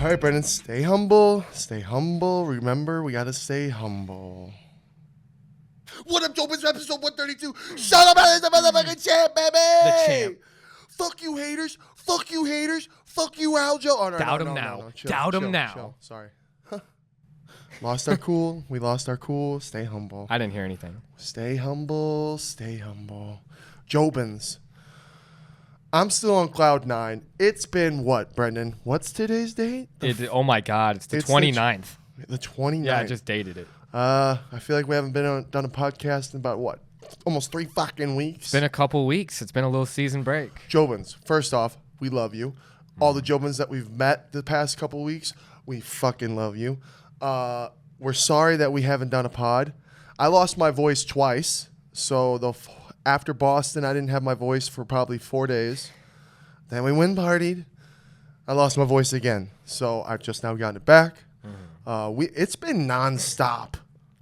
All right, Brendan, stay humble. Stay humble. Remember, we got to stay humble. What up, JOBINS? Episode 132. Shut up, it's the motherfucking champ, baby. The champ. Fuck you, haters. Fuck you, haters. Fuck you, Aljo. Oh, no, Doubt no, him no, now. no, no. Chill, Doubt him chill, now. chill. Sorry. Lost our cool. We lost our cool. Stay humble. I didn't hear anything. Stay humble. Stay humble. JOBINS. I'm still on cloud 9. It's been what, Brendan? What's today's date? Oh, my God. It's the 29th. The 29th. Yeah, I just dated it. I feel like we haven't done a podcast in about, what, almost 3 fucking weeks? It's been a couple weeks. It's been a little season break. JOBINS, first off, we love you. All the JOBINS that we've met the past couple weeks, we fucking love you. We're sorry that we haven't done a pod. I lost my voice twice, so after Boston, I didn't have my voice for probably 4 days. Then we went and partied. I lost my voice again, so I've just now gotten it back. It's been nonstop.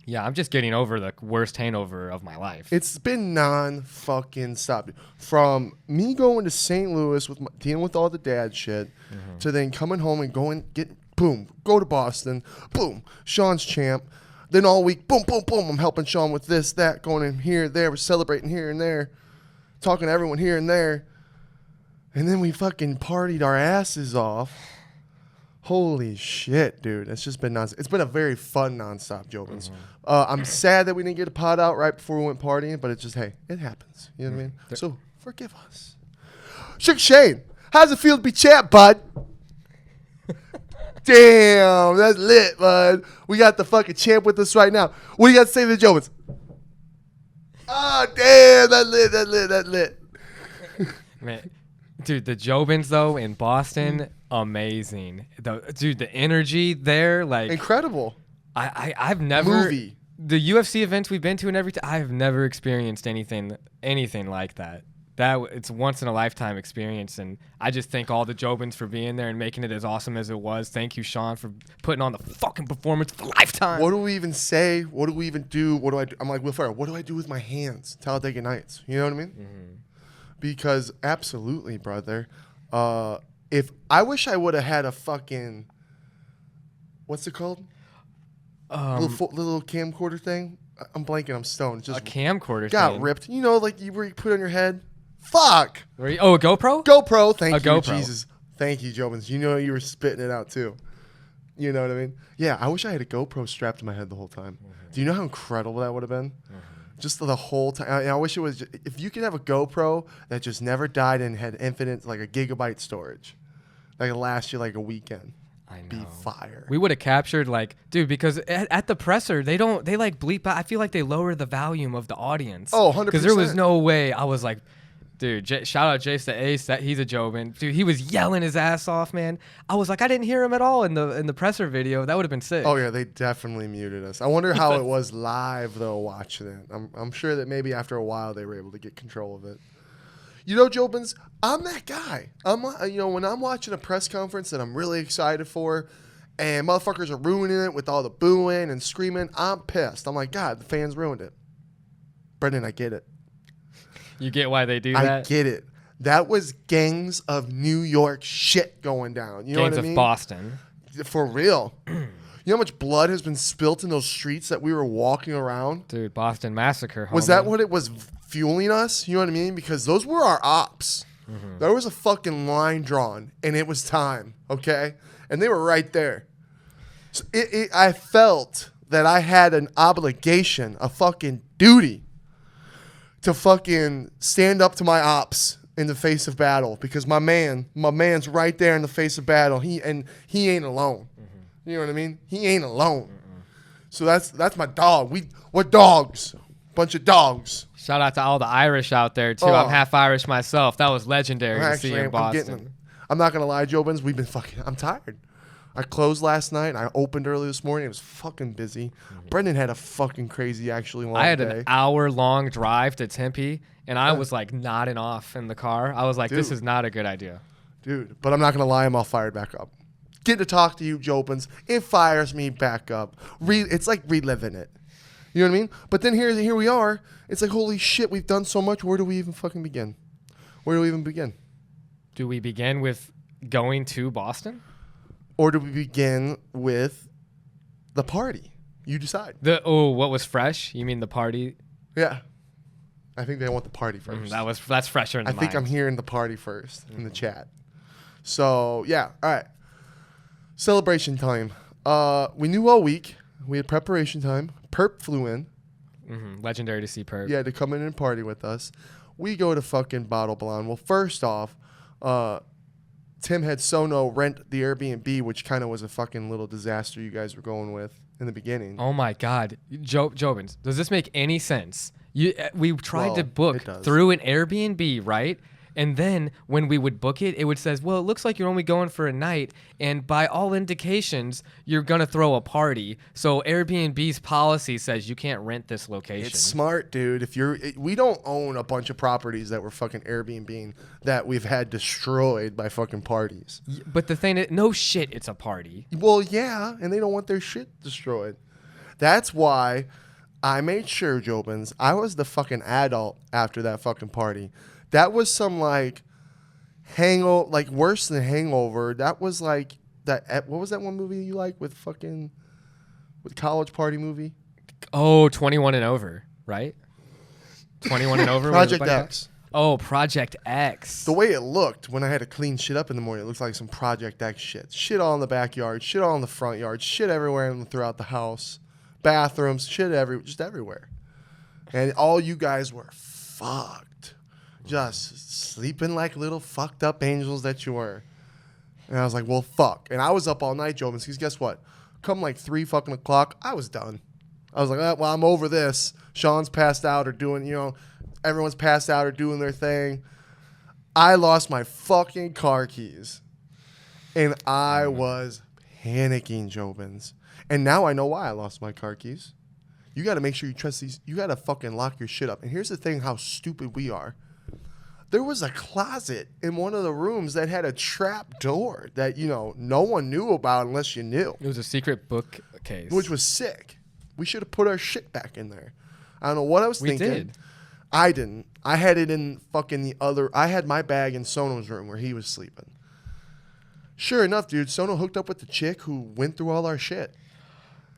Yeah, I'm just getting over the worst hangover of my life. It's been non-fucking-stop. From me going to St. Louis, dealing with all the dad shit, to then coming home and go to Boston, boom, Sean's champ. Then all week, boom, boom, boom, I'm helping Sean with this, that, going in here, there, we're celebrating here and there, talking to everyone here and there. And then we fucking partied our asses off. Holy shit, dude. It's just been nonstop. It's been a very fun nonstop, JOBINS. I'm sad that we didn't get a pod out right before we went partying, but it's just, hey, it happens. You know what I mean? So, forgive us. Shook Shane, how's it feel to be champ, bud? Damn, that's lit, bud. We got the fucking champ with us right now. What do you got to say to the JOBINS? Oh, damn, that's lit. Man, dude, the JOBINS, though, in Boston, amazing. The energy there, like... Incredible. I've never... Movie. The UFC events we've been to and everything, I've never experienced anything like that. It's once in a lifetime experience, and I just thank all the JOBINS for being there and making it as awesome as it was. Thank you, Sean, for putting on the fucking performance of a lifetime. What do we even say? What do we even do? What do I do? I'm like, Will Ferrell, what do I do with my hands? Talladega Nights. You know what I mean? Mm-hmm. Because absolutely, brother. If I wish I would have had a fucking, what's it called? Little camcorder thing. I'm blanking. I'm stoned. Just a camcorder got thing. ripped. You know, like you put it on your head. Fuck. A GoPro? GoPro. Thank you, GoPro. Jesus. Thank you, JOBINS. You know you were spitting it out too. You know what I mean? Yeah, I wish I had a GoPro strapped to my head the whole time. Mm-hmm. Do you know how incredible that would have been? Mm-hmm. Just the whole time. I wish it was. If you could have a GoPro that just never died and had infinite, like a gigabyte storage, that could last you like a weekend. I know. Be fire. We would have captured because at the presser they like bleep out. I feel like they lower the volume of the audience. Oh, 100%. Because there was no way. I was like, dude, shout out Jace the Ace. That he's a JOBIN. Dude, he was yelling his ass off, man. I was like, I didn't hear him at all in the presser video. That would have been sick. Oh yeah, they definitely muted us. I wonder how it was live though watching it. I'm sure that maybe after a while they were able to get control of it. You know, JOBINS, I'm that guy. When I'm watching a press conference that I'm really excited for, and motherfuckers are ruining it with all the booing and screaming, I'm pissed. I'm like, God, the fans ruined it. Brendan, I get it. You get why they do that? I get it. That was gangs of New York shit going down. You know what I mean? Gangs of Boston. For real. You know how much blood has been spilt in those streets that we were walking around? Dude, Boston Massacre, homie. Was that what it was fueling us? You know what I mean? Because those were our ops. Mm-hmm. There was a fucking line drawn, and it was time, okay? And they were right there. So I felt that I had an obligation, a fucking duty, to fucking stand up to my ops in the face of battle, because my man's right there in the face of battle. He ain't alone. Mm-hmm. You know what I mean? He ain't alone. Mm-mm. So that's my dog. We're dogs. Bunch of dogs. Shout out to all the Irish out there too. I'm half Irish myself. That was legendary to see in Boston. I'm not gonna lie, JOBINS. I'm tired. I closed last night. I opened early this morning. It was fucking busy. Mm-hmm. Brendan had a fucking crazy, actually long day. I had an hour-long drive to Tempe, and I was like nodding off in the car. I was like, this is not a good idea. Dude, but I'm not gonna lie, I'm all fired back up. Getting to talk to you, JOBINS, it fires me back up. It's like reliving it. You know what I mean? But then here we are. It's like, holy shit, we've done so much. Where do we even fucking begin? Where do we even begin? Do we begin with going to Boston? or do we begin with the party? You decide. What was fresh? You mean the party? Yeah. I think they want the party first. That's fresher in the mind. I think I'm hearing the party first in the chat. So, yeah. All right. Celebration time. We knew all week. We had preparation time. Perp flew in. Legendary to see Perp. Yeah, to come in and party with us. We go to fucking Bottle Blonde. Well, first off, Tim had Sono rent the Airbnb, which kind of was a fucking little disaster you guys were going with in the beginning. Oh my God. Jobins, does this make any sense? We tried to book through an Airbnb, right? And then when we would book it, it would say, well, it looks like you're only going for a night. And by all indications, you're going to throw a party. So Airbnb's policy says you can't rent this location. It's smart, dude. We don't own a bunch of properties that were fucking Airbnb that we've had destroyed by fucking parties. But the thing is, no shit, it's a party. Well, yeah, and they don't want their shit destroyed. That's why I made sure, Jobins, I was the fucking adult after that fucking party. That was some like hangover, like worse than Hangover. That was like that. What was that one movie you like with college party movie? Oh, 21 and over, right? 21 and over. Project X. Oh, Project X. The way it looked when I had to clean shit up in the morning, it looked like some Project X shit. Shit all in the backyard, shit all in the front yard, shit everywhere and throughout the house, bathrooms, shit just everywhere. And all you guys were fucked. Just sleeping like little fucked up angels that you were. And I was like, well, fuck. And I was up all night, Jobins, because guess what? Come like 3 fucking o'clock, I was done. I was like, well, I'm over this. Sean's passed out or doing, everyone's passed out or doing their thing. I lost my fucking car keys. And I was panicking, Jobins. And now I know why I lost my car keys. You got to make sure you trust these. You got to fucking lock your shit up. And here's the thing, how stupid we are. There was a closet in one of the rooms that had a trap door that, no one knew about unless you knew. It was a secret bookcase. Which was sick. We should have put our shit back in there. I don't know what I was thinking. We did. I didn't. I had it in fucking I had my bag in Sono's room where he was sleeping. Sure enough, dude, Sono hooked up with the chick who went through all our shit.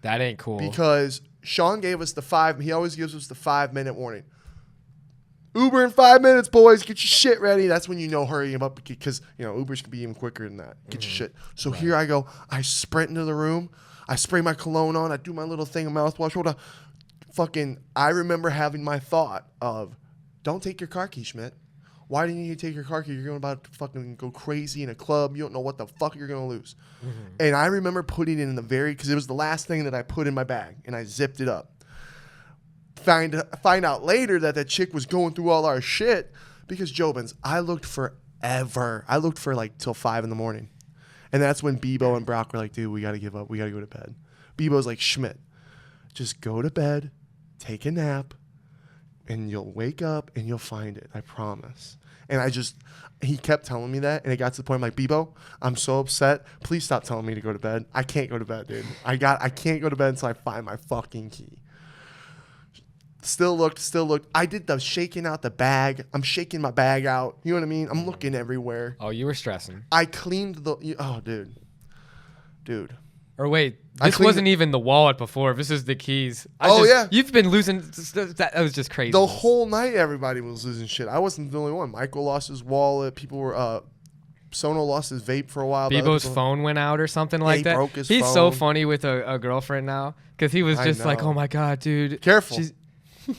That ain't cool. Because Sean gave us he always gives us the 5-minute warning. Uber in 5 minutes, boys. Get your shit ready. That's when hurry him up because, Ubers can be even quicker than that. Get your shit. So here I go. I sprint into the room. I spray my cologne on. I do my little thing of mouthwash. Hold on. I remember having my thought of, don't take your car key, Schmidt. Why didn't you take your car key? You're about to fucking go crazy in a club. You don't know what the fuck you're going to lose. And I remember putting it in because it was the last thing that I put in my bag, and I zipped it up. Find out later that chick was going through all our shit because Jobins, I looked forever. I looked for like till 5 a.m. And that's when Bebo and Brock were like, dude, we got to give up. We got to go to bed. Bebo's like, Schmidt, just go to bed, take a nap, and you'll wake up and you'll find it. I promise. And he kept telling me that. And it got to the point I'm like, Bebo, I'm so upset. Please stop telling me to go to bed. I can't go to bed, dude. I can't go to bed until I find my fucking key. Still looked. I did the shaking out the bag. I'm shaking my bag out. You know what I mean? I'm looking everywhere. Oh, you were stressing. I cleaned dude. Or wait, this wasn't even the wallet before. This is the keys. Yeah. You've been losing. That was just crazy. The whole night, everybody was losing shit. I wasn't the only one. Michael lost his wallet. People were. Sono lost his vape for a while. Bebo's phone went out or something like that. Broke his He's phone. so funny with a girlfriend now because he was just like, oh my God, dude. Careful.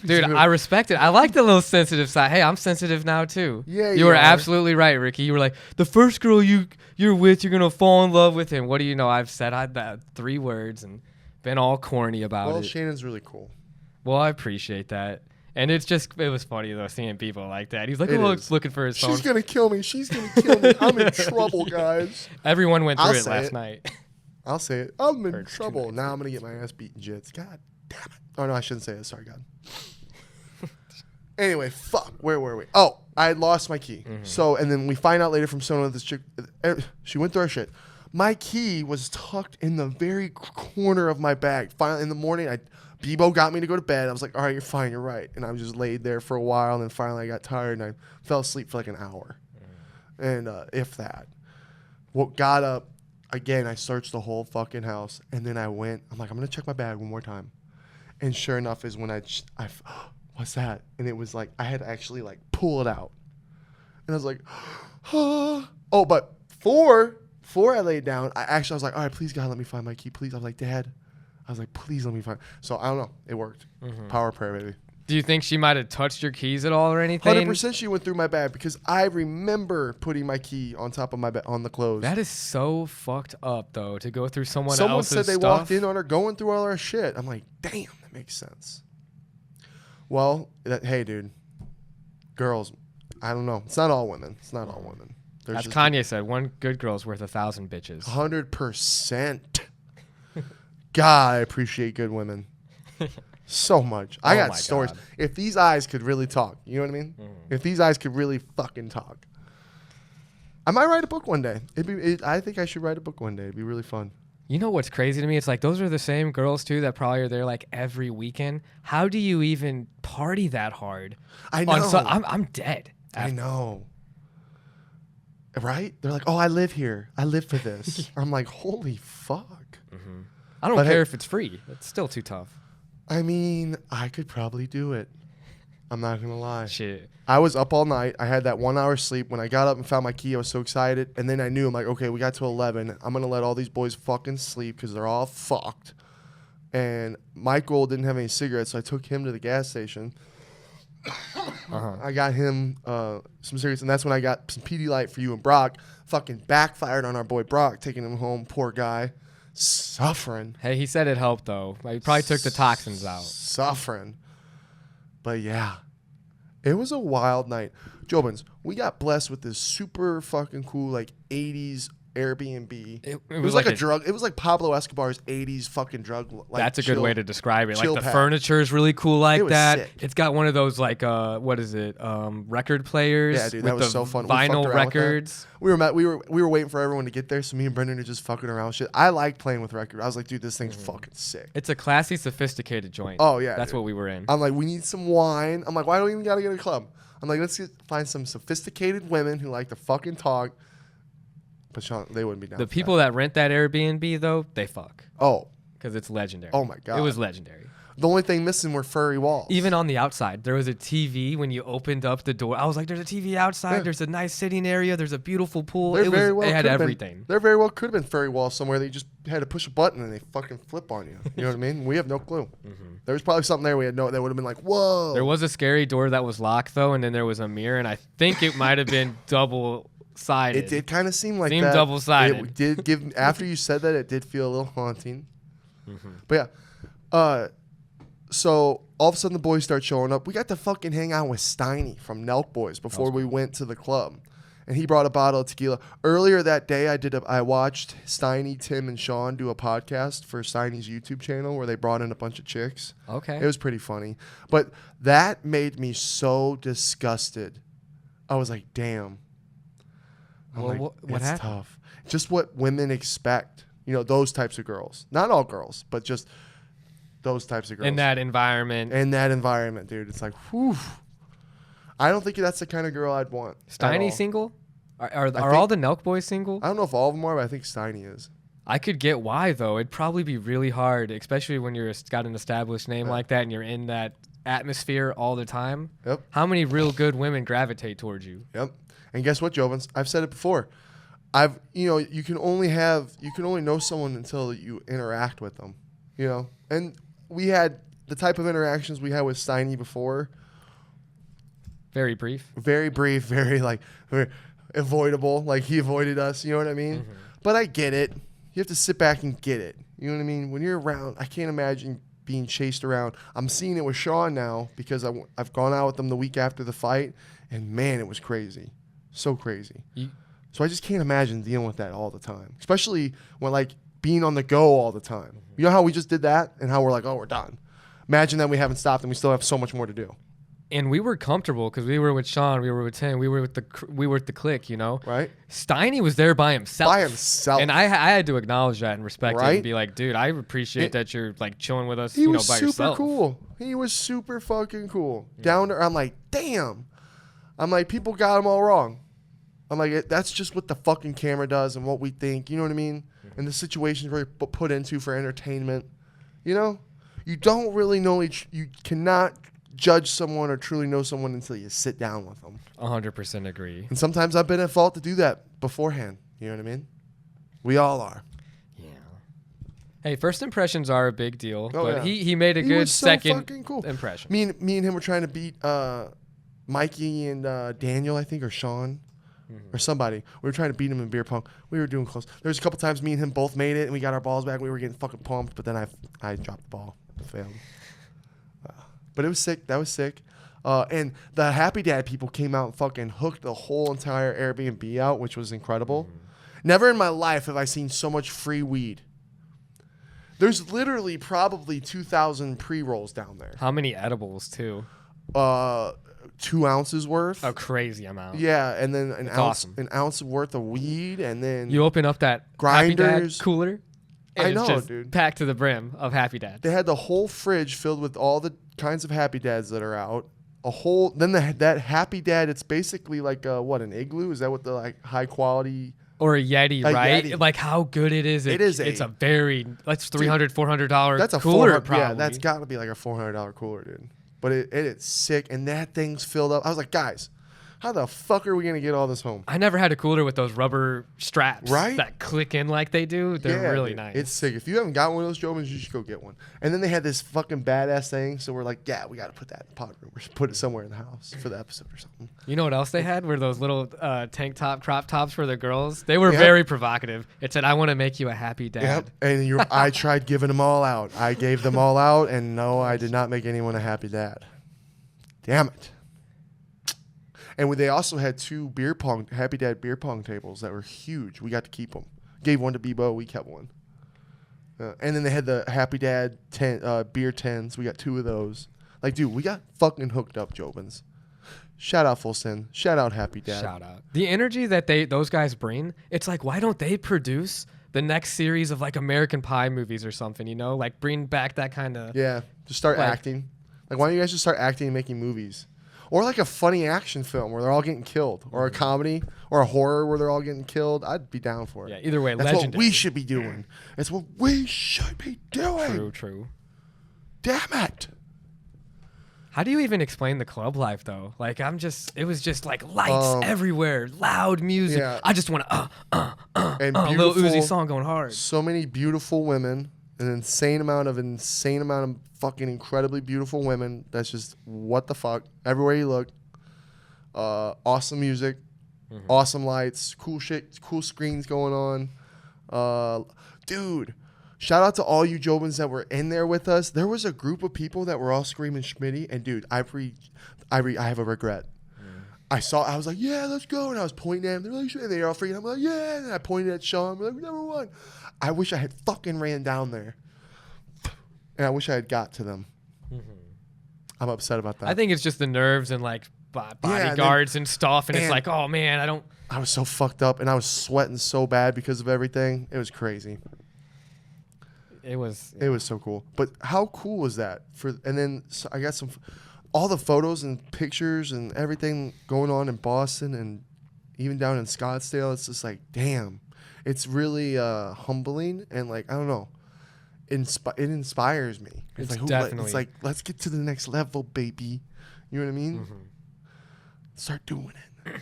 Dude, I respect it. I like the little sensitive side. Hey, I'm sensitive now too. Yeah, you were absolutely right, Ricky. You were like, the first girl you're with, you're gonna fall in love with him. What do you know? I've said that 3 words and been all corny about it. Well, Shannon's really cool. Well, I appreciate that. And it was funny though seeing people like that. He's like, looking for his phone. She's gonna kill me. I'm in trouble, guys. Everyone went through it last night. I'll say it. I'm in trouble. Now I'm gonna get my ass beaten, Jits. God damn it. Oh no, I shouldn't say it. Sorry, God. Anyway, fuck. Where were we? Oh, I had lost my key. So, and then we find out later from someone this chick, she went through our shit. My key was tucked in the very corner of my bag. Finally, in the morning, Bebo got me to go to bed. I was like, all right, you're fine, you're right. And I was just laid there for a while, and then finally I got tired, and I fell asleep for like an hour. And if that. Got up, again, I searched the whole fucking house, and then I went. I'm like, I'm gonna check my bag one more time, and sure enough, is when what's that? And it was like I had to actually like pull it out, and I was like, oh, but before I laid down, I was like, all right, please God, let me find my key, please. I was like, Dad, I was like, please let me find. So I don't know, it worked. Power prayer, baby. Do you think she might have touched your keys at all or anything? 100% she went through my bag because I remember putting my key on top of my bed on the clothes. That is so fucked up, though, to go through someone Someone else's said they stuff. walked in on her going through all our shit. I'm like, damn, that makes sense. Well, hey, dude, girls, I don't know. It's not all women. It's not all women. As Kanye said, one good girl's worth 1,000 bitches. 100%. God, I appreciate good women. So much. I got stories. God. If these eyes could really talk, you know what I mean? If these eyes could really fucking talk. I might write a book one day. I think I should write a book one day. It'd be really fun. You know what's crazy to me? It's like those are the same girls, too, that probably are there like every weekend. How do you even party that hard? I know. I'm dead. I know. Right? They're like, oh, I live here. I live for this. I'm like, holy fuck. I don't care if it's free. It's still too tough. I mean, I could probably do it. I'm not going to lie. Shit. I was up all night. I had that 1 hour sleep. When I got up and found my key, I was so excited. And then I knew, I'm like, okay, we got to 11. I'm going to let all these boys fucking sleep because they're all fucked. And Michael didn't have any cigarettes, so I took him to the gas station. I got him some cigarettes, and that's when I got some PD Light for you and Brock. Fucking backfired on our boy Brock, taking him home. Poor guy. Suffering. Hey, he said it helped, though. He probably took the toxins out. Suffering. But yeah, it was a wild night. JOBINS, we got blessed with this super fucking cool like 80s Airbnb. It was like a drug. It was like Pablo Escobar's 80s fucking drug. Like, that's a good way to describe it. Like the pad. Furniture is really cool like that. Sick. It's got one of those like what is it? Record players. Yeah, dude, that was so fun. Vinyl records. We were waiting for everyone to get there, so me and Brendan are just fucking around with shit. I like playing with records. I was like, dude, this thing's fucking sick. It's a classy, sophisticated joint. Oh yeah, that's dude. what we were in. I'm like, we need some wine. I'm like, why don't we even gotta get a club? I'm like, let's find some sophisticated women who like to fucking talk. But Sean, they wouldn't be down. The people that rent that Airbnb, though, they fuck. Oh. Because it's legendary. Oh, my God. It was legendary. The only thing missing were furry walls. Even on the outside, there was a TV when you opened up the door. I was like, there's a TV outside. Yeah. There's a nice sitting area. There's a beautiful pool. It had everything. There very well could have been furry walls somewhere that you just had to push a button and they fucking flip on you. You know what I mean? We have no clue. There was probably something there we had that would have been like, whoa. There was a scary door that was locked, though, and then there was a mirror, and I think it might have been double-sided. It did kind of seem like that. Seemed double-sided. It did give, after you said that, it did feel a little haunting. But yeah. So all of a sudden the boys start showing up. We got to fucking hang out with Steiny from Nelkboys before we went to the club. And he brought a bottle of tequila. Earlier that day, I watched Steiny, Tim, and Sean do a podcast for Steiny's YouTube channel where they brought in a bunch of chicks. Okay. It was pretty funny. But that made me so disgusted. I was like, damn. What it's happened? Tough. Just what women expect. You know, those types of girls. Not all girls, but just those types of girls. In that environment. Dude. It's like, whew. I don't think that's the kind of girl I'd want. Steiny single? Are all the Nelkboys single? I don't know if all of them are, but I think Steiny is. I could get why, though. It'd probably be really hard, especially when you're got an established name like that and you're in that atmosphere all the time. Yep. How many real good women gravitate towards you? Yep. And guess what, JOBINS? I've said it before. You can only know someone until you interact with them. You know? And we had the type of interactions we had with Steiny before. Very brief. Very brief, very avoidable. Like he avoided us, you know what I mean? But I get it. You have to sit back and get it. You know what I mean? When you're around, I can't imagine being chased around. I'm seeing it with Sean now because I've gone out with him the week after the fight, and man, it was crazy. So crazy. So I just can't imagine dealing with that all the time, especially when like being on the go all the time. You know how we just did that and how we're like, oh, we're done. Imagine that we haven't stopped and we still have so much more to do. And we were comfortable because we were with Sean, we were with Tim, we were with the clique, you know. Right. Steiny was there by himself. And I had to acknowledge that and respect it and be like, dude, I appreciate that you're like chilling with us, by yourself. He was super cool. He was super fucking cool. Down there, I'm like, damn. I'm like, people got him all wrong. I'm like, that's just what the fucking camera does and what we think. You know what I mean? and the situations we're put into for entertainment. You know, you don't really know you cannot judge someone or truly know someone until you sit down with them. 100% agree. And sometimes I've been at fault to do that beforehand. You know what I mean? We all are. Yeah. Hey, first impressions are a big deal, Oh, but yeah. he made a He good was so second fucking cool. impression. Me and him were trying to beat Mikey and Daniel, I think, or Sean. Or somebody. We were trying to beat him in beer pong. We were doing close. There was a couple times me and him both made it, and we got our balls back. We were getting fucking pumped, but then I dropped the ball. Failed. But it was sick. That was sick. And the Happy Dad people came out and fucking hooked the whole entire Airbnb out, which was incredible. Never in my life have I seen so much free weed. There's literally probably 2,000 pre-rolls down there. How many edibles, too? 2 ounces worth. A crazy amount. Yeah, and then awesome. an ounce worth of weed, and then You open up that Happy Dad grinders. cooler, and I know, it's just dude. packed to the brim of Happy Dad. They had the whole fridge filled with all the kinds of Happy Dads that are out. That Happy Dad, it's basically like an igloo? Is that what the like high quality? Or a Yeti, A right? Yeti. Like how good it is. It's a that's $300, $400 That's a cooler, $400. probably. Yeah, that's got to be like a $400 cooler, dude. But it's sick, and that thing's filled up. I was like, guys, how the fuck are we gonna get all this home? I never had a cooler with those rubber straps Right? that click in like they do. They're really dude, nice. It's sick. If you haven't got one of those JOBINS, you should go get one. And then they had this fucking badass thing, so we're like, yeah, we got to put that in the pod room. We should put it somewhere in the house for the episode or something. You know what else they had? Were those little tank top crop tops for the girls? They were Yep. very provocative. It said, "I want to make you a happy dad." Yep. And I tried giving them all out. I gave them all out, and no, I did not make anyone a happy dad. Damn it. And they also had 2 Happy Dad beer pong tables that were huge. We got to keep them. Gave one to Bebo. We kept one. And then they had the Happy Dad beer tins. We got 2 of those. Like, dude, we got fucking hooked up, JOBINS. Shout out Full Sin. Shout out Happy Dad. Shout out. The energy that those guys bring, it's like, why don't they produce the next series of like American Pie movies or something, you know? Like bring back that kind of... Yeah, just start acting. Like, why don't you guys just start acting and making movies? Or like a funny action film where they're all getting killed. Or a comedy. Or a horror where they're all getting killed. I'd be down for it. Yeah, either way, That's legendary. what we should be doing. That's what we should be doing. True. Damn it. How do you even explain the club life, though? Like, it was just like lights everywhere, loud music. Yeah. I just want to, And Lil beautiful, Uzi song going hard. so many beautiful women. An insane amount of fucking incredibly beautiful women. That's just what the fuck. Everywhere you look. Awesome music. Awesome lights. Cool shit. Cool screens going on. Dude, shout out to all you JOBINS that were in there with us. There was a group of people that were all screaming Schmitty. And dude, I have a regret. I was like, yeah, let's go. And I was pointing at them. They're like, and they were all freaking out. I'm like, yeah. And I pointed at Sean. We're like, we never won. I wish I had fucking ran down there. And I wish I had got to them. I'm upset about that. I think it's just the nerves and like bodyguards and stuff. And it's like, oh man, I was so fucked up and I was sweating so bad because of everything. It was crazy. It was so cool. But how cool was that? And then I got all the photos and pictures and everything going on in Boston and even down in Scottsdale. It's just like, damn. It's really humbling and like, I don't know. It inspires me. It's like, let's get to the next level, baby. You know what I mean? Start doing it.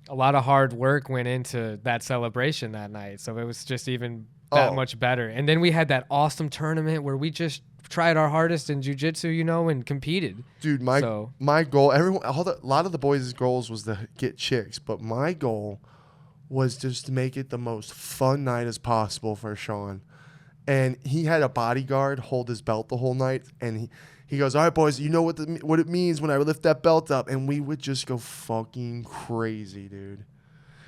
A lot of hard work went into that celebration that night. So it was just even that much better. And then we had that awesome tournament where we just tried our hardest in jiu-jitsu, you know, and competed. Dude, my goal, a lot of the boys' goals was to get chicks, but my goal was just to make it the most fun night as possible for Sean. And he had a bodyguard hold his belt the whole night, and he goes, all right, boys, you know what it means when I lift that belt up, and we would just go fucking crazy, dude.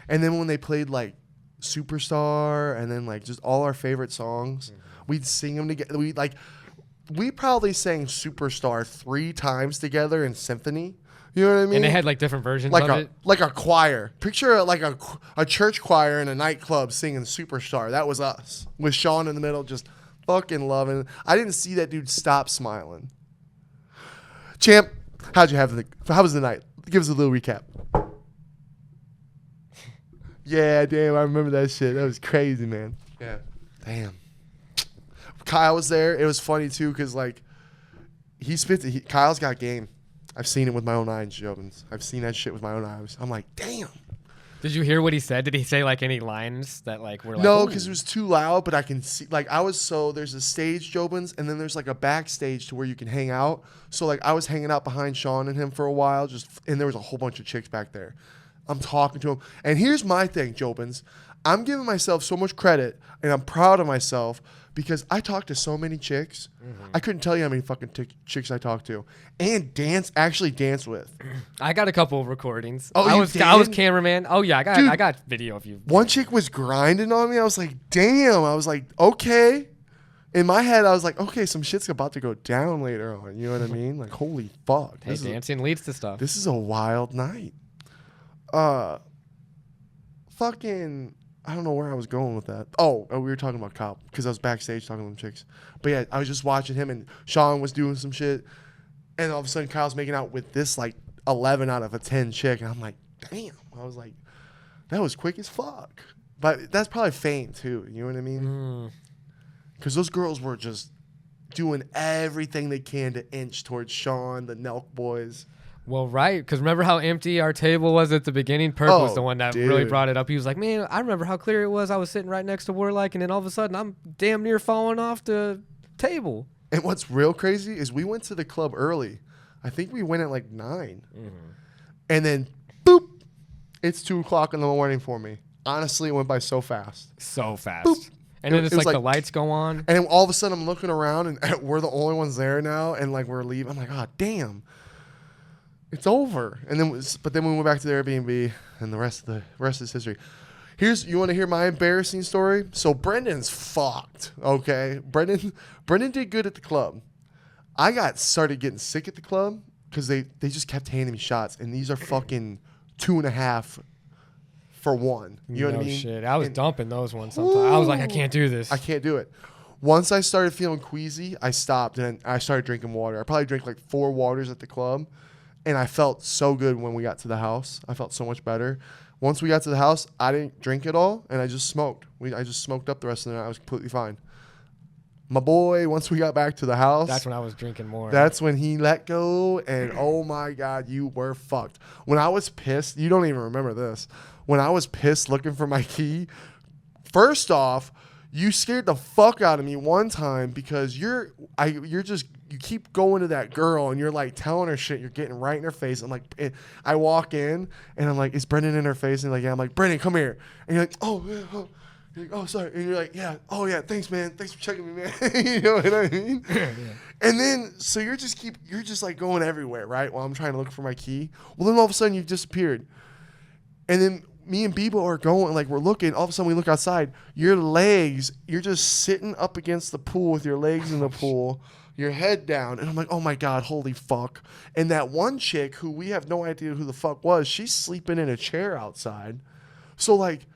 And then when they played, like, Superstar, and then, like, just all our favorite songs, we'd sing them together. We probably sang Superstar 3 times together in symphony. You know what I mean? And they had like different versions of it. Like a choir. Picture like a church choir in a nightclub singing Superstar. That was us. With Sean in the middle just fucking loving it. I didn't see that dude stop smiling. Champ, how was the night? Give us a little recap. Yeah, damn, I remember that shit. That was crazy, man. Yeah. Damn. Kyle was there. It was funny too because like he spits. Kyle's got game. I've seen it with my own eyes, Jobins. I've seen that shit with my own eyes. I'm like, damn. Did you hear what he said? Did he say like any lines that like were like? No, because it was too loud. But I can see. Like there's a stage, Jobins, and then there's like a backstage to where you can hang out. So like I was hanging out behind Sean and him for a while, and there was a whole bunch of chicks back there. I'm talking to him, and here's my thing, Jobins. I'm giving myself so much credit, and I'm proud of myself because I talked to so many chicks. Mm-hmm. I couldn't tell you how many fucking chicks I talked to, and actually danced with. I got a couple of recordings. Oh, I was cameraman. Oh yeah, I got video of you. One chick was grinding on me. I was like, damn. I was like, okay. In my head, I was like, okay, some shit's about to go down later on. You know what I mean? Like, holy fuck. Hey, dancing leads to stuff. This is a wild night. Fucking, I don't know where I was going with that. Oh, we were talking about Kyle because I was backstage talking to them chicks. But yeah, I was just watching him and Sean was doing some shit. And all of a sudden, Kyle's making out with this like 11 out of a 10 chick. And I'm like, damn. I was like, that was quick as fuck. But that's probably fame too. You know what I mean? Because those girls were just doing everything they can to inch towards Sean, the Nelkboys. Well, right, because remember how empty our table was at the beginning? Perk was the one that really brought it up. He was like, man, I remember how clear it was. I was sitting right next to Warlike, and then all of a sudden, I'm damn near falling off the table. And what's real crazy is we went to the club early. I think we went at like 9. Mm-hmm. And then, boop, it's 2 o'clock in the morning for me. Honestly, it went by so fast. So fast. Boop. And then it's like the lights go on. And then all of a sudden, I'm looking around, and we're the only ones there now, and like we're leaving. I'm like, oh, damn. It's over. And then, but then we went back to the Airbnb, and the rest is history. You want to hear my embarrassing story? So Brendan's fucked. Okay, Brendan did good at the club. I started getting sick at the club because they just kept handing me shots, and these are fucking 2.5 for one. You know what I mean? Shit, I was dumping those ones sometimes. I was like, I can't do this. I can't do it. Once I started feeling queasy, I stopped and I started drinking water. I probably drank like 4 waters at the club. And I felt so good when we got to the house. I felt so much better. Once we got to the house, I didn't drink at all, and I just smoked. I just smoked up the rest of the night. I was completely fine. My boy, once we got back to the house. That's when I was drinking more. That's when he let go, and oh my God, you were fucked. When I was pissed, you don't even remember this. When I was pissed looking for my key, first off, you scared the fuck out of me one time because you keep going to that girl and you're like telling her shit. You're getting right in her face. I'm like, I walk in and I'm like, is Brendan in her face? And like, yeah. I'm like, Brendan, come here. And you're like, oh, yeah, oh. You're like, oh, sorry. And you're like, yeah, oh yeah, thanks, man. Thanks for checking me, man. You know what I mean? Yeah. And then so you're just like going everywhere, right? While I'm trying to look for my key. Well, then all of a sudden you've disappeared. And then me and Bebo are going, like we're looking, all of a sudden we look outside, you're just sitting up against the pool with your legs in the pool, your head down, and I'm like, oh my God, holy fuck. And that one chick who we have no idea who the fuck was, she's sleeping in a chair outside. So like,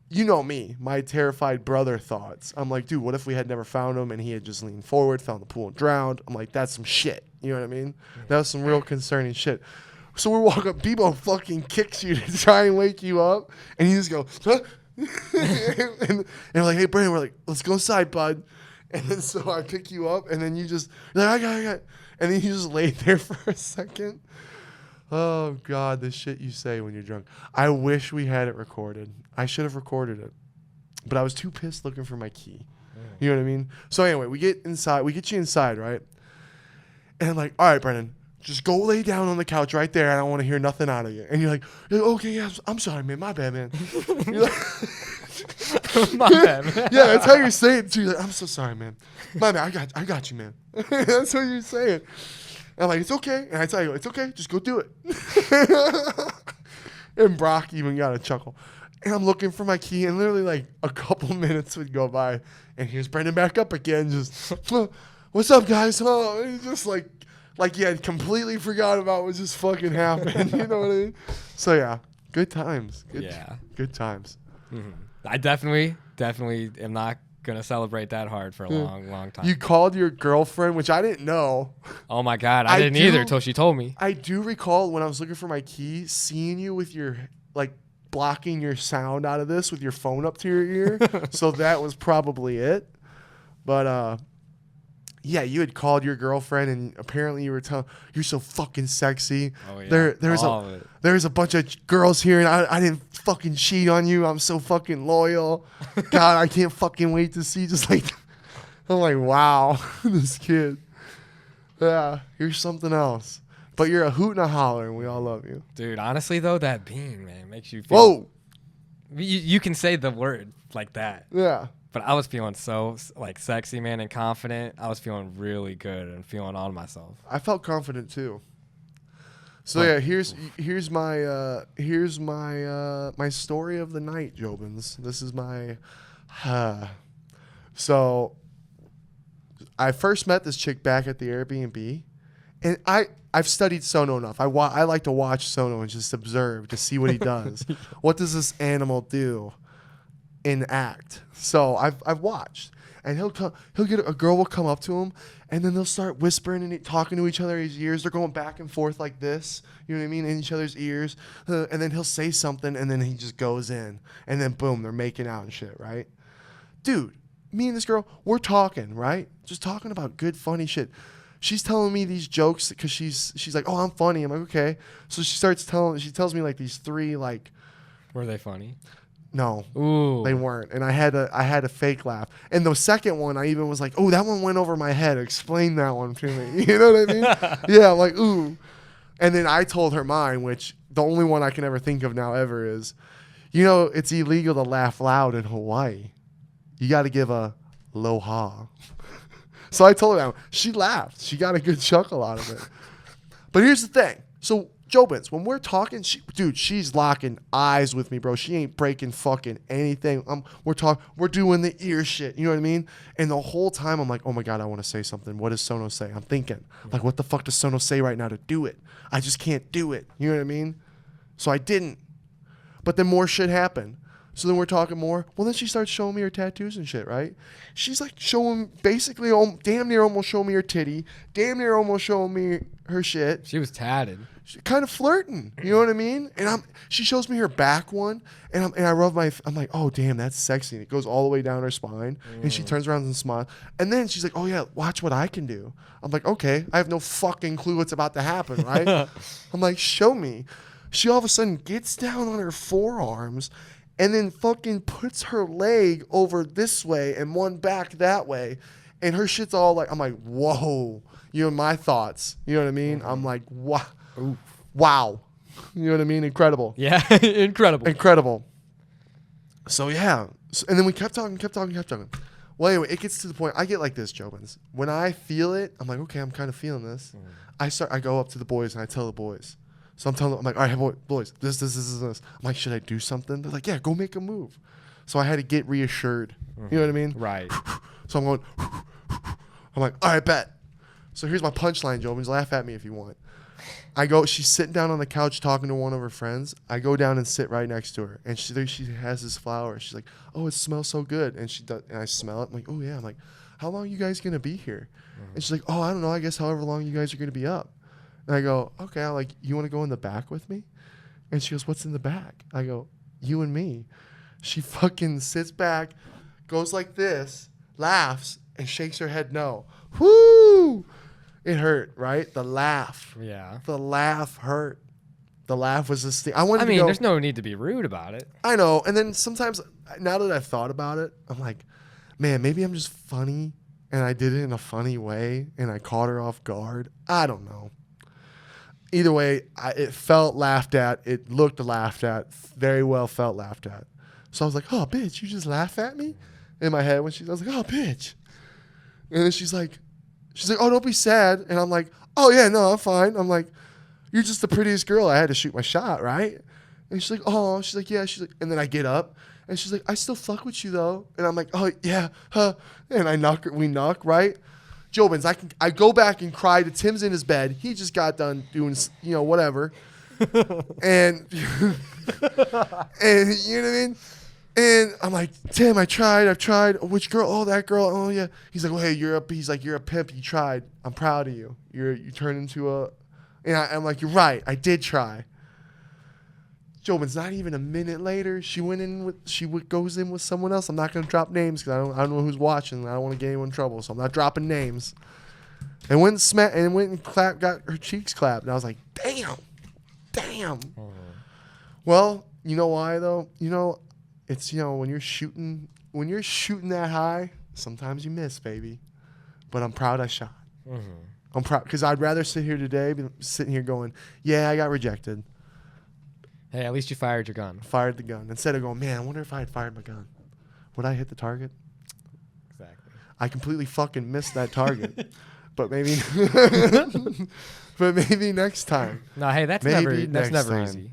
you know me, my terrified brother thoughts. I'm like, dude, what if we had never found him and he had just leaned forward, fell in the pool and drowned? I'm like, that's some shit. You know what I mean? That was some real concerning shit. So we walk up, Bebo fucking kicks you to try and wake you up, and you just go, huh? and we're like, hey, Brandon, we're like, let's go inside, bud. And then so I pick you up, and then you're like, I got it. And then you just lay there for a second. Oh, God, the shit you say when you're drunk. I wish we had it recorded. I should have recorded it. But I was too pissed looking for my key. You know what I mean? So anyway, we get you inside, right? And I'm like, all right, Brendan. Just go lay down on the couch right there. I don't want to hear nothing out of you. And you're like, okay, yeah, I'm sorry, man. My bad, man. You're like, my bad, man. Yeah, that's how you're saying it too. You're like, I'm so sorry, man. My bad. I got you, man. That's what you're saying. And I'm like, it's okay. And I tell you, it's okay. Just go do it. And Brock even got a chuckle. And I'm looking for my key, and literally like a couple minutes would go by, and here's Brendan back up again. Just, what's up, guys? Oh, he's just like he had completely forgot about what just fucking happened. You know what I mean? So yeah, good times. Good times. Mm-hmm. I definitely am not gonna celebrate that hard for a long time. You called your girlfriend, which I didn't know. Oh my God, I didn't either until she told me. I do recall when I was looking for my key, seeing you with your like blocking your sound out of this with your phone up to your ear. So that was probably it. But yeah, you had called your girlfriend and apparently you were telling you're so fucking sexy. Oh yeah. There's a bunch of girls here and I didn't fucking cheat on you. I'm so fucking loyal. God, I can't fucking wait to see. Just like I'm like, wow, this kid. Yeah, you're something else. But you're a hoot and a holler, and we all love you. Dude, honestly, though, that bean, man, makes you feel... Whoa! You can say the word like that. Yeah. But I was feeling so, like, sexy, man, and confident. I was feeling really good and feeling on myself. I felt confident, too. So, yeah, here's my my story of the night, Jobins. This is my... So, I first met this chick back at the Airbnb, and I've studied Sono enough. I like to watch Sono and just observe to see what he does. What does this animal do in act? So I've watched, and he'll get a girl will come up to him, and then they'll start whispering and talking to each other in his ears. They're going back and forth like this, you know what I mean, in each other's ears. And then he'll say something, and then he just goes in, and then boom, they're making out and shit, right? Dude, me and this girl, we're talking, right? Just talking about good, funny shit. She's telling me these jokes because she's like, oh, I'm funny. I'm like, okay. So she tells me like these three like. Were they funny? No, Ooh. They weren't. And I had a fake laugh. And the second one, I even was like, oh, that one went over my head. Explain that one to me. You know what I mean? Yeah, I'm like, ooh. And then I told her mine, which the only one I can ever think of now ever is, you know, it's illegal to laugh loud in Hawaii. You got to give a aloha. So I told her that. She laughed. She got a good chuckle out of it. But here's the thing. So, Jobins, when we're talking, she's locking eyes with me, bro. She ain't breaking fucking anything. We're doing the ear shit. You know what I mean? And the whole time I'm like, oh my God, I want to say something. What does Sono say? I'm thinking, like, what the fuck does Sono say right now to do it? I just can't do it. You know what I mean? So I didn't. But then more shit happened. So then we're talking more. Well, then she starts showing me her tattoos and shit, right? She's like basically damn near almost showing me her titty, damn near almost showing me her shit. She was tatted. She kind of flirting, you know what I mean? And she shows me her back one, and I rub I'm like, oh damn, that's sexy. And it goes all the way down her spine, and she turns around and smiles. And then she's like, oh yeah, watch what I can do. I'm like, okay, I have no fucking clue what's about to happen, right? I'm like, show me. She all of a sudden gets down on her forearms. And then fucking puts her leg over this way and one back that way. And her shit's all like, I'm like, whoa. You know, my thoughts. You know what I mean? I'm like, wow. Oof. Wow. You know what I mean? Incredible. Yeah, incredible. So, yeah. And then we kept talking. Well, anyway, it gets to the point. I get like this, Jobins. When I feel it, I'm like, okay, I'm kind of feeling this. I go up to the boys and I tell the boys. So I'm telling them, I'm like, all right, boys, this. I'm like, should I do something? They're like, yeah, go make a move. So I had to get reassured. You know what I mean? Right. So I'm going, I'm like, all right, bet. So here's my punchline, Jobins. Laugh at me if you want. She's sitting down on the couch talking to one of her friends. I go down and sit right next to her. And she has this flower. She's like, oh, it smells so good. And I smell it. I'm like, oh, yeah. I'm like, how long are you guys going to be here? And she's like, oh, I don't know. I guess however long you guys are going to be up. And I go, okay. I'm like, you want to go in the back with me? And she goes, what's in the back? I go, you and me. She fucking sits back, goes like this, laughs, and shakes her head no. Whoo! It hurt, right? The laugh. Yeah. The laugh hurt. The laugh was this thing. There's no need to be rude about it. I know. And then sometimes, now that I've thought about it, I'm like, man, maybe I'm just funny, and I did it in a funny way, and I caught her off guard. I don't know. Either way, it felt laughed at. It looked laughed at. Very well felt laughed at. So I was like, oh, bitch, you just laugh at me? In my head, I was like, oh, bitch. And then she's like, oh, don't be sad. And I'm like, oh, yeah, no, I'm fine. I'm like, you're just the prettiest girl. I had to shoot my shot, right? And she's like, oh, she's like, yeah. She's like, and then I get up, and she's like, I still fuck with you, though. And I'm like, oh, yeah, huh. And we knock, right? Jobins, I go back and cry to Tim's in his bed. He just got done doing, whatever. and you know what I mean? And I'm like, Tim, I've tried. Which girl? Oh, that girl. Oh, yeah. He's like, well, hey, you're a pimp. You tried. I'm proud of you. You turned into a, and I'm like, you're right. I did try. Jobin's not even a minute later. She goes in with someone else. I'm not gonna drop names because I don't know who's watching. I don't want to get anyone in trouble, so I'm not dropping names. And went and clapped, got her cheeks clapped, and I was like, damn. Well, you know why though? It's when you're shooting that high, sometimes you miss, baby. But I'm proud I shot. I'm proud because I'd rather sit here today, be sitting here going, yeah, I got rejected. Hey, at least you fired your gun. Fired the gun instead of going, man, I wonder if I had fired my gun, would I hit the target? Exactly. I completely fucking missed that target, but maybe, next time. No, hey, that's never easy.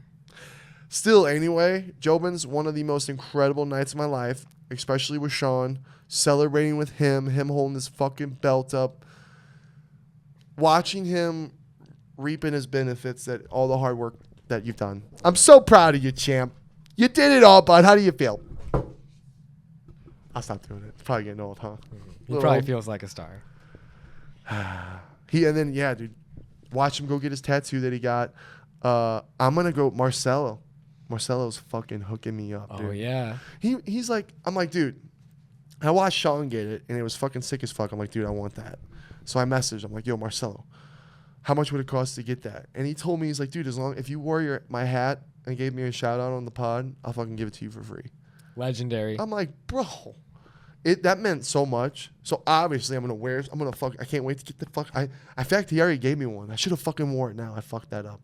Still, anyway, JOBINS, one of the most incredible nights of my life, especially with Sean, celebrating with him holding his fucking belt up, watching him reaping his benefits, that all the hard work that you've done. I'm so proud of you, champ. You did it all, bud. How do you feel? I'll stop doing it. It's probably getting old, huh? He probably feels like a star. Dude, watch him go get his tattoo that he got. I'm gonna go Marcelo. Marcelo's fucking hooking me up, dude. Oh yeah. He's like, I'm like, dude, I watched Sean get it and it was fucking sick as fuck. I'm like, dude, I want that. So I messaged. I'm like, yo, Marcelo, how much would it cost to get that? And he told me, he's like, dude, if you wore my hat and gave me a shout out on the pod, I'll fucking give it to you for free. Legendary. I'm like, bro, that meant so much. So obviously I can't wait to get the fuck. In fact, he already gave me one. I should have fucking wore it now. I fucked that up.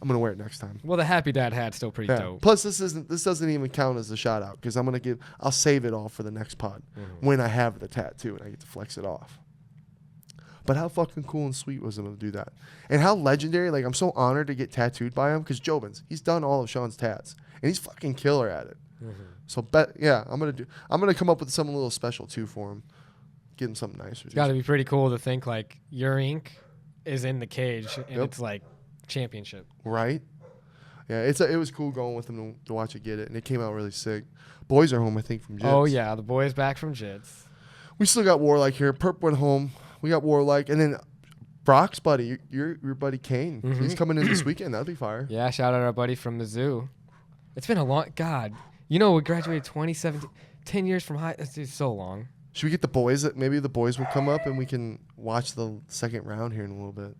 I'm gonna wear it next time. Well, the Happy Dad hat's still pretty dope. Plus, this doesn't even count as a shout out because I'll save it all for the next pod when I have the tattoo and I get to flex it off. But how fucking cool and sweet was him to do that? And how legendary, like I'm so honored to get tattooed by him because JOBINS, he's done all of Sean's tats and he's fucking killer at it. So I'm gonna come up with something a little special too for him. Get him something nice. It's gotta be pretty cool to think like your ink is in the cage and it's like championship. Right? Yeah, it was cool going with him to watch it get it, and it came out really sick. Boys are home, I think, from Jits. Oh yeah, the boys back from Jits. We still got Warlike here. Perp went home. We got Warlike, and then Brock's buddy, your buddy Kane. He's coming in this weekend. That'll be fire. Yeah, shout out our buddy from the zoo. It's been a long God. We graduated 2017, 10 years from high. It's so long. Should we get the boys? Maybe the boys will come up and we can watch the second round here in a little bit.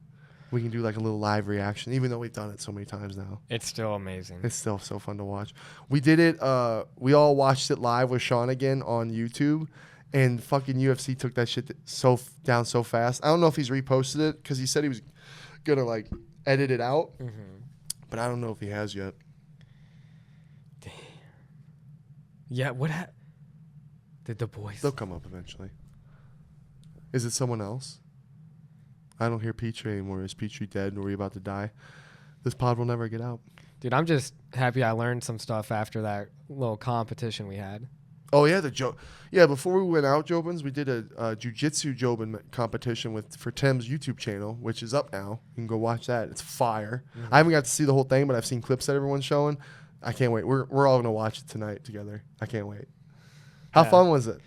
We can do like a little live reaction, even though we've done it so many times now. It's still amazing. It's still so fun to watch. We did it. We all watched it live with Sean again on YouTube, and fucking UFC took that shit down so fast. I don't know if he's reposted it because he said he was gonna like edit it out, but I don't know if he has yet. Damn. Yeah. What did the boys? They'll come up eventually. Is it someone else? I don't hear Petrie anymore. Is Petrie dead? Or are we about to die? This pod will never get out. Dude, I'm just happy I learned some stuff after that little competition we had. Oh, yeah. Before we went out, JOBINS, we did a Jiu-jitsu Jobin competition for Tim's YouTube channel, which is up now. You can go watch that. It's fire. I haven't got to see the whole thing, but I've seen clips that everyone's showing. I can't wait. We're all going to watch it tonight together. I can't wait. How fun was it?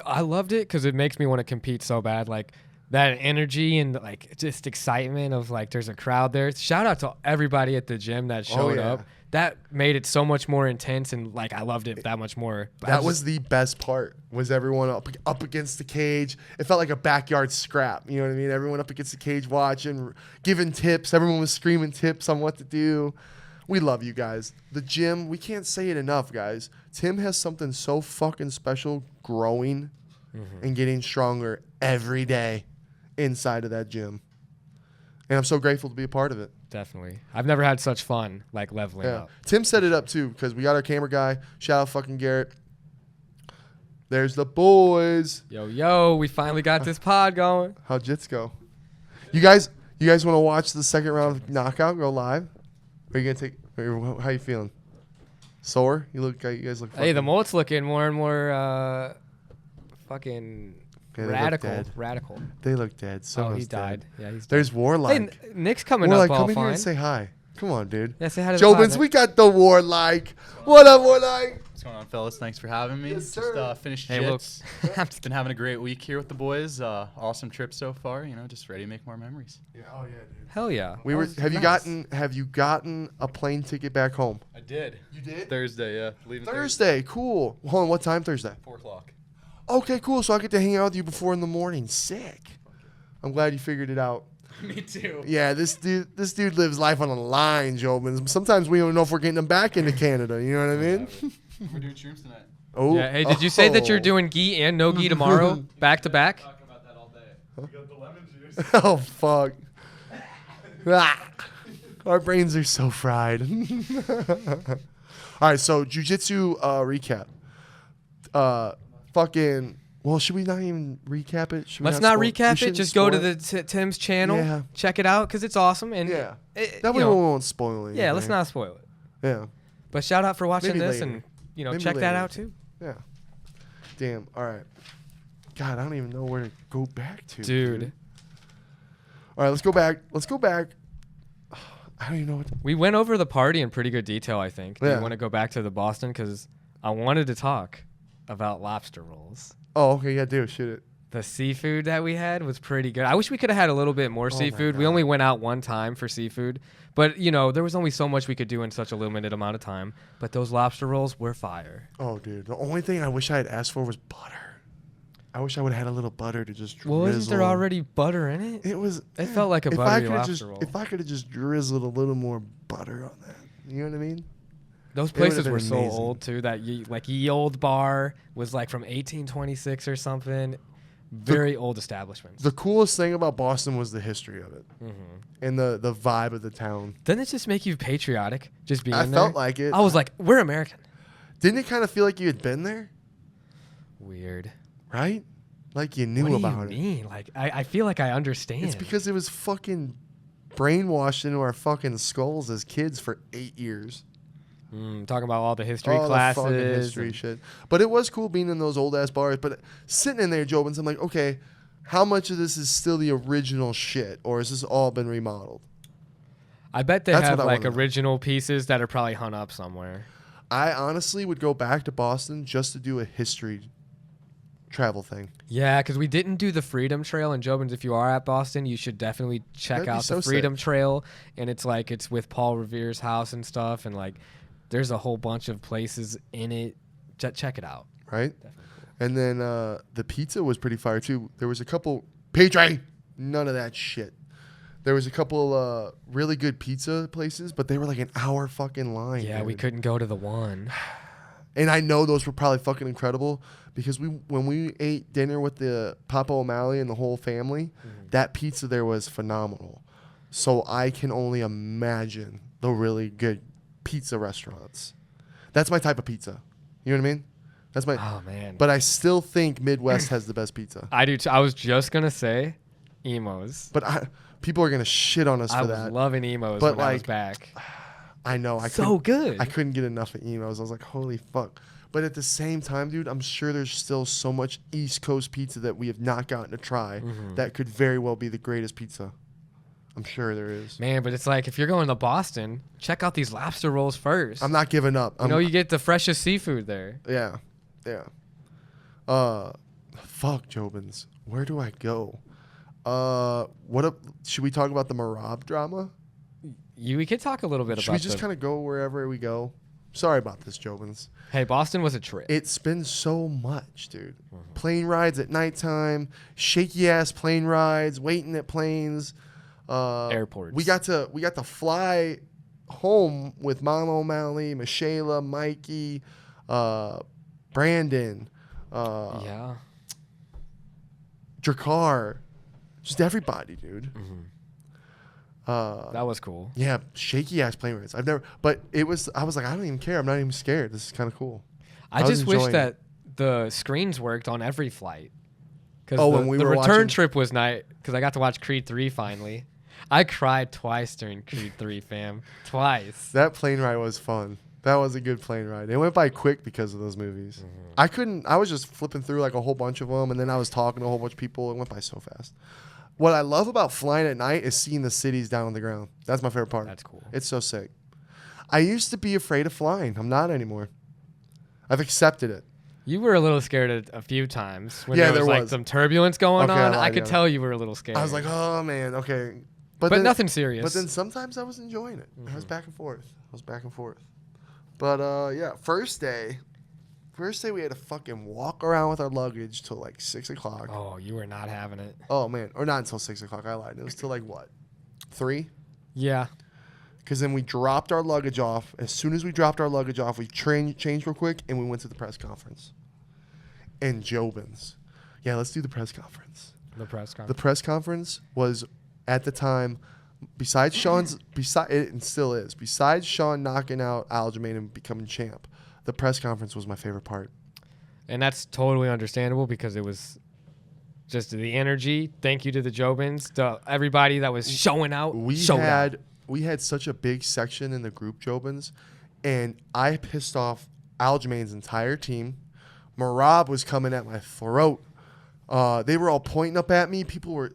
I loved it because it makes me want to compete so bad. Like, that energy and like just excitement of like there's a crowd there. Shout out to everybody at the gym that showed up. That made it so much more intense and like I loved it that much more. That was the best part. Was everyone up against the cage? It felt like a backyard scrap. You know what I mean? Everyone up against the cage watching, giving tips. Everyone was screaming tips on what to do. We love you guys. The gym, we can't say it enough, guys. Tim has something so fucking special growing and getting stronger every day inside of that gym, and I'm so grateful to be a part of it. Definitely. I've never had such fun like leveling up. Tim set it up too because we got our camera guy. Shout out fucking Garrett. There's the boys. Yo, we finally got this pod going. How'd Jits go? You guys want to watch the second round of Knockout go live? Are you gonna how you feeling? Sore? You guys look Hey, the mullet's looking more and more fucking radical. They look dead. So he died. Yeah, he's dead. There's Warlike. Hey, Nick's coming Warlike, up all come in fine. here and say hi. Come on, dude. Yeah, say hi to the pod, Jobins, man. we got the Warlike. What up, Warlike? What's going on, fellas? Thanks for having me. Yes, sir. Just finished Hey, look. jits. Just been having a great week here with the boys. Awesome trip so far. You know, just ready to make more memories. Yeah, oh yeah, dude. Hell yeah. We were. Have you gotten a plane ticket back home? I did. You did? Thursday, yeah. Leaving Thursday, cool. Hold on, what time Thursday? 4 o'clock. Okay, cool. So I get to hang out with you before in the morning. Sick. I'm glad you figured it out. Me too. Yeah, this dude lives life on a line, Jobins. Sometimes we don't know if we're getting him back into Canada. You know what I mean? We're doing shrooms tonight. Oh. Yeah. Hey, did you say that you're doing gi and no gi tomorrow, back to back? Talking about that all day. We got the lemon juice. Oh fuck. Ah. Our brains are so fried. All right, so jiu-jitsu recap. Fucking. Well, should we not even recap it? Should we Let's not we recap it. shouldn't Just go to spoil the it? Tim's channel. Yeah. Check it out because it's awesome. And Yeah. it, That way you we know, won't spoil it. yeah, let's not spoil it. Yeah. But shout out for watching Maybe this later. and Maybe check that later. out too. Yeah. Damn. All right. God, I don't even know where to go back to. Dude. All right, let's go back. I don't even know what. We went over the party in pretty good detail, I think. Do Yeah. you want to go back to the Boston? Because I wanted to talk about lobster rolls. Oh, okay. Yeah, do shoot it. The seafood that we had was pretty good. I wish we could have had a little bit more Oh my seafood. We God. only went out one time for seafood. But, there was only so much we could do in such a limited amount of time. But those lobster rolls were fire. Oh, dude. The only thing I wish I had asked for was butter. I wish I would have had a little butter to just drizzle. Well, isn't there already butter in it? It was. It felt like a if buttery I could've lobster just, roll. If I could have just drizzled a little more butter on that, you know what I mean? Those It would've places been were so amazing. old, too. That Ye Old Bar was like from 1826 or something. Very old establishments. The coolest thing about Boston was the history of it and the vibe of the town. Doesn't it just make you patriotic, just being I there? felt like it. I was like, we're American. Didn't it kind of feel like you had been there? Weird. Right? Like you knew What do about you it. mean? Like, I feel like I understand. It's because it was fucking brainwashed into our fucking skulls as kids for 8 years. Talking about all the history All classes. the fucking history and- shit. But it was cool being in those old ass bars. But sitting in there, Jobins, I'm like, okay, how much of this is still the original shit, or has this all been remodeled? I bet they That's have what I like wanna know. original pieces that are probably hung up somewhere. I honestly would go back to Boston just to do a history travel thing. Yeah, because we didn't do the Freedom Trail. And Jobins, if you are at Boston, you should definitely check That'd be out so the Freedom sick. Trail. And it's with Paul Revere's house and stuff. And there's a whole bunch of places in it. Check it out. Right? Definitely cool. And then the pizza was pretty fire too. There was a couple none of that shit. There was a couple really good pizza places, but they were like an hour fucking line. Yeah, we dude. couldn't go to the one. And I know those were probably fucking incredible because when we ate dinner with the Papa O'Malley and the whole family, that pizza there was phenomenal. So I can only imagine the really good pizza restaurants. That's my type of pizza. You know what I mean? That's my. Oh, man. But I still think Midwest has the best pizza. I do too. I was just going to say emos. But people are gonna shit on us I for was that. loving emos But, when I was like, back. I know. So good. I couldn't get enough of emos. I was like, holy fuck. But at the same time, dude, I'm sure there's still so much East Coast pizza that we have not gotten to try that could very well be the greatest pizza. I'm sure there is. Man, but it's like if you're going to Boston, check out these lobster rolls first. I'm not giving up. You get the freshest seafood there. Yeah. Fuck, Jobins. Where do I go? What up? Should we talk about the Marab drama? We could talk a little bit Should about we just kind of go wherever we go? Sorry about this, Jobins. Hey, Boston was a trip. It's been so much, dude. Plane rides at nighttime, shaky ass plane rides, waiting at planes. Airports. We got to fly home with Mama O'Malley, Michaela, Mikey, Brandon, Yeah. Drakkar, just everybody, dude. That was cool. Yeah, shaky ass plane rides. But I was like, I don't even care. I'm not even scared. This is kind of cool. I was just wish enjoying that the screens worked on every flight. Because when we the were return watching- trip was nice because I got to watch Creed 3 finally. I cried twice during Creed 3, fam. Twice. That plane ride was fun. That was a good plane ride. It went by quick because of those movies. I was just flipping through like a whole bunch of them, and then I was talking to a whole bunch of people. It went by so fast. What I love about flying at night is seeing the cities down on the ground. That's my favorite part. That's cool. It's so sick. I used to be afraid of flying. I'm not anymore. I've accepted it. You were a little scared a few times when Yeah, there was there like was. some turbulence going Okay, I on. I lied, could yeah. tell you were a little scared. I was like, oh man, okay. but then, nothing serious. But then sometimes I was enjoying it. I was back and forth. But yeah, first day we had to fucking walk around with our luggage till like 6 o'clock. Oh, you were not having it. Oh man, or not until 6 o'clock. I lied. It was till like what, 3? Yeah. Because then we dropped our luggage off. As soon as we dropped our luggage off, we changed real quick and we went to the press conference. And JOBINS. Yeah, let's do the press conference. The press The conference. press conference was at the time, besides Sean knocking out Aljamain and becoming champ, the press conference was my favorite part. And that's totally understandable because it was just the energy. Thank you to the JOBINS, to everybody that was showing out. We had such a big section in the group JOBINS, and I pissed off Aljamain's entire team. Marab was coming at my throat. They were all pointing up at me. People were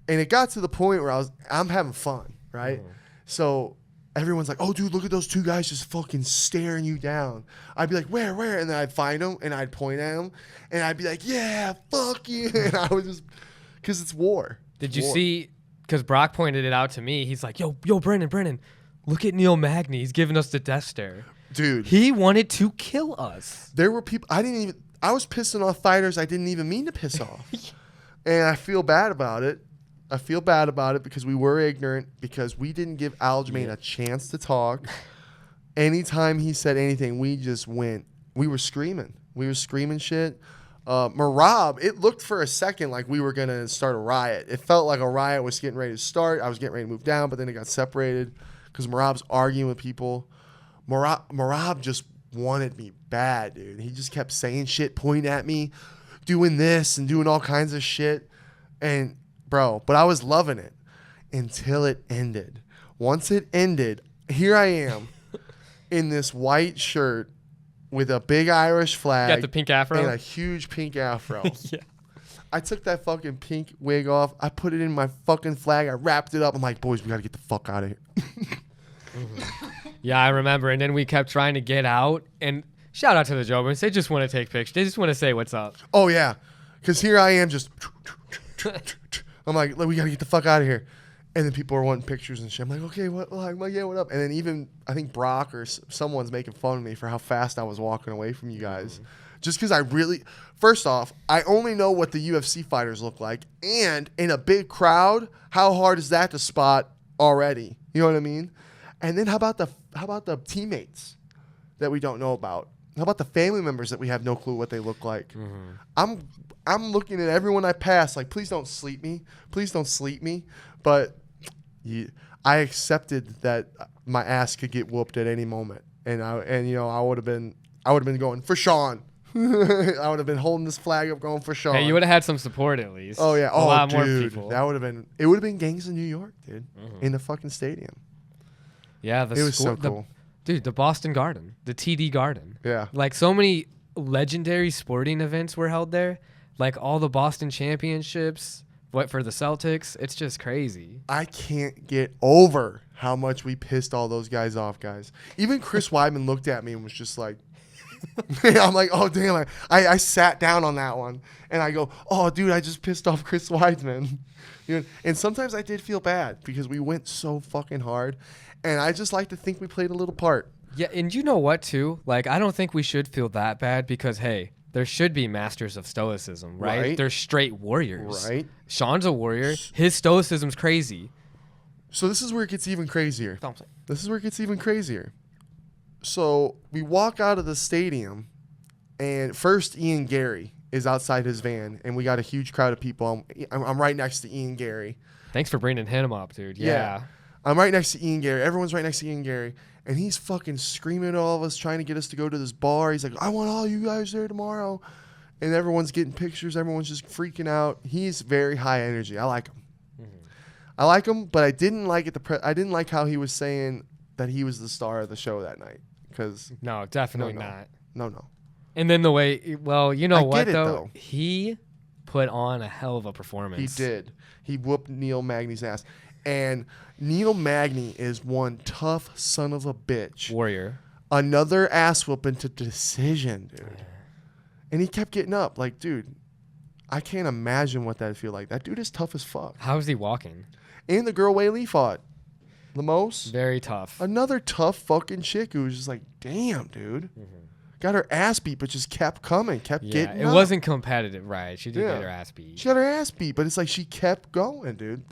and it got to the point where I'm having fun, right? So everyone's like, "Oh, dude, look at those 2 guys just fucking staring you down." I'd be like, "Where?" And then I'd find them and I'd point at them and I'd be like, "Yeah, fuck you." And I was just, because it's war. Did you see? Because Brock pointed it out to me. He's like, "Yo, Brennan, look at Neil Magny. He's giving us the death stare." Dude, He wanted to kill us. there were people I was pissing off fighters I didn't even mean to piss off. And I feel bad about it. Because we were ignorant, because we didn't give Aljamain a chance to talk. Anytime he said anything, we just went. We were screaming. Shit. Marab, it looked for a second like we were going to start a riot. It felt like a riot was getting ready to start. I was getting ready to move down, but then it got separated because Marab's arguing with people. Marab just wanted me bad, dude. He just kept saying shit, pointing at me, doing this and doing all kinds of shit. And, bro, but I was loving it until it ended. Once it ended, here I am in this white shirt with a big Irish flag. Got the pink afro? And a huge pink afro. Yeah. I took that fucking pink wig off. I put it in my fucking flag. I wrapped it up. I'm like, boys, we got to get the fuck out of here. Yeah, I remember. And then we kept trying to get out. And shout out to the JOBINS. They just want to take pictures. They just want to say what's up. Oh, yeah. Because here I am just... I'm like, we got to get the fuck out of here. And then people are wanting pictures and shit. I'm like, okay, what? I'm like, yeah, what up? And then even, I think Brock or someone's making fun of me for how fast I was walking away from you guys. Just because first off, I only know what the UFC fighters look like. And in a big crowd, how hard is that to spot already? You know what I mean? And then how about the teammates that we don't know about? How about the family members that we have no clue what they look like? I'm looking at everyone I pass like, please don't sleep me. Please don't sleep me. But I accepted that my ass could get whooped at any moment. And I would have been going for Sean. I would have been holding this flag up going for Sean. Hey, you would have had some support at least. Oh yeah. A lot dude, more people. It would have been gangs in New York, dude. In the fucking stadium. Yeah, It was so cool. Dude, the Boston Garden, the TD Garden. Yeah. Like so many legendary sporting events were held there. Like all the Boston championships, for the Celtics. It's just crazy. I can't get over how much we pissed all those guys off, guys. Even Chris Weidman looked at me and was just like, I'm like, oh, damn. I sat down on that one. And I go, oh, dude, I just pissed off Chris Weidman. And sometimes I did feel bad because we went so fucking hard. And I just like to think we played a little part. Yeah, and you know what, too? Like, I don't think we should feel that bad because, hey, there should be masters of stoicism, right? They're straight warriors. Right. Sean's a warrior. His stoicism's crazy. So this is where it gets even crazier. So we walk out of the stadium, and first Ian Gary is outside his van, and we got a huge crowd of people. I'm right next to Ian Gary. Thanks for bringing him up, dude. Yeah. I'm right next to Ian Gary. Everyone's right next to Ian Gary. And he's fucking screaming at all of us, trying to get us to go to this bar. He's like, I want all you guys there tomorrow. And everyone's getting pictures. Everyone's just freaking out. He's very high energy. I like him. I like him, but I didn't like it. I didn't like how he was saying that he was the star of the show that night. No, definitely not. No. And then the way, well, you know I what, get it, though? He put on a hell of a performance. He did. He whooped Neil Magny's ass. And Neil Magny is one tough son of a bitch. Warrior. Another ass whooping to decision, dude. And he kept getting up. Like, dude, I can't imagine what that'd feel like. That dude is tough as fuck. How is he walking? And the girl Wei Lee fought. Lemos. Very tough. Another tough fucking chick who was just like, damn, dude. Got her ass beat, but just kept coming, kept getting it up. wasn't competitive, right? She did get her ass beat. She got her ass beat, but it's like she kept going, dude.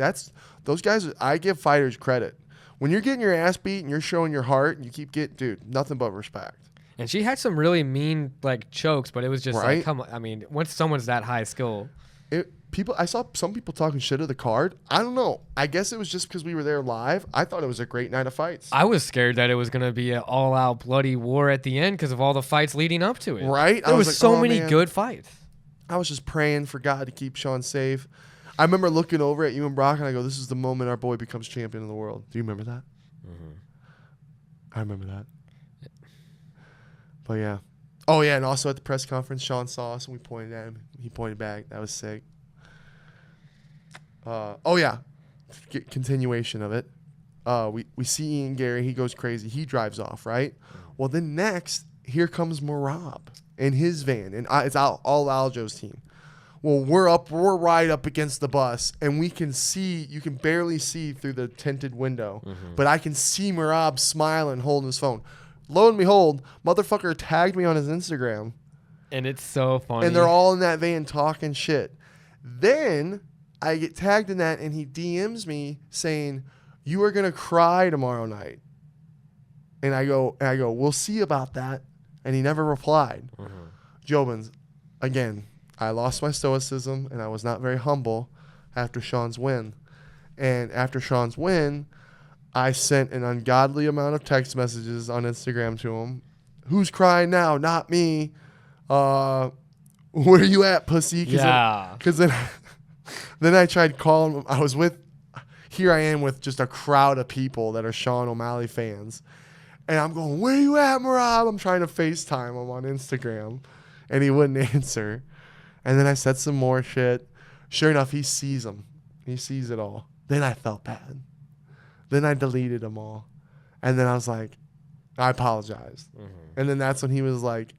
Those guys, I give fighters credit. When you're getting your ass beat and you're showing your heart and you keep getting, dude, nothing but respect. And she had some really mean like chokes, but it was just like, come on. I mean, once someone's that high skill. I saw some people talking shit of the card. I don't know. I guess it was just because we were there live. I thought it was a great night of fights. I was scared that it was going to be an all-out bloody war at the end because of all the fights leading up to it. Right? There was like, so many good fights. I was just praying for God to keep Sean safe. I remember looking over at you and Brock, and I go, this is the moment our boy becomes champion of the world. Do you remember that? I remember that. But, yeah. Oh, yeah, and also at the press conference, Sean saw us, and we pointed at him. He pointed back. That was sick. Continuation of it. We see Ian Gary. He goes crazy. He drives off, right? Well, then next, here comes Marab in his van, and it's all Aljo's team. Well, we're right up against the bus, and we can see. You can barely see through the tinted window, but I can see Marab smiling, holding his phone. Lo and behold, motherfucker tagged me on his Instagram, and it's so funny. And they're all in that van talking shit. Then I get tagged in that, and he DMs me saying, "You are gonna cry tomorrow night." And I go, "We'll see about that." And he never replied. JOBINS, again, I lost my stoicism, and I was not very humble after Sean's win. And after Sean's win, I sent an ungodly amount of text messages on Instagram to him. Who's crying now? Not me. Where are you at, pussy? Because then I tried calling him. Here I am with just a crowd of people that are Sean O'Malley fans. And I'm going, where you at, Marab? I'm trying to FaceTime him on Instagram. And he wouldn't answer. And then I said some more shit. Sure enough, he sees them. He sees it all. Then I felt bad. Then I deleted them all. And then I was like, I apologized. And then that's when he was like,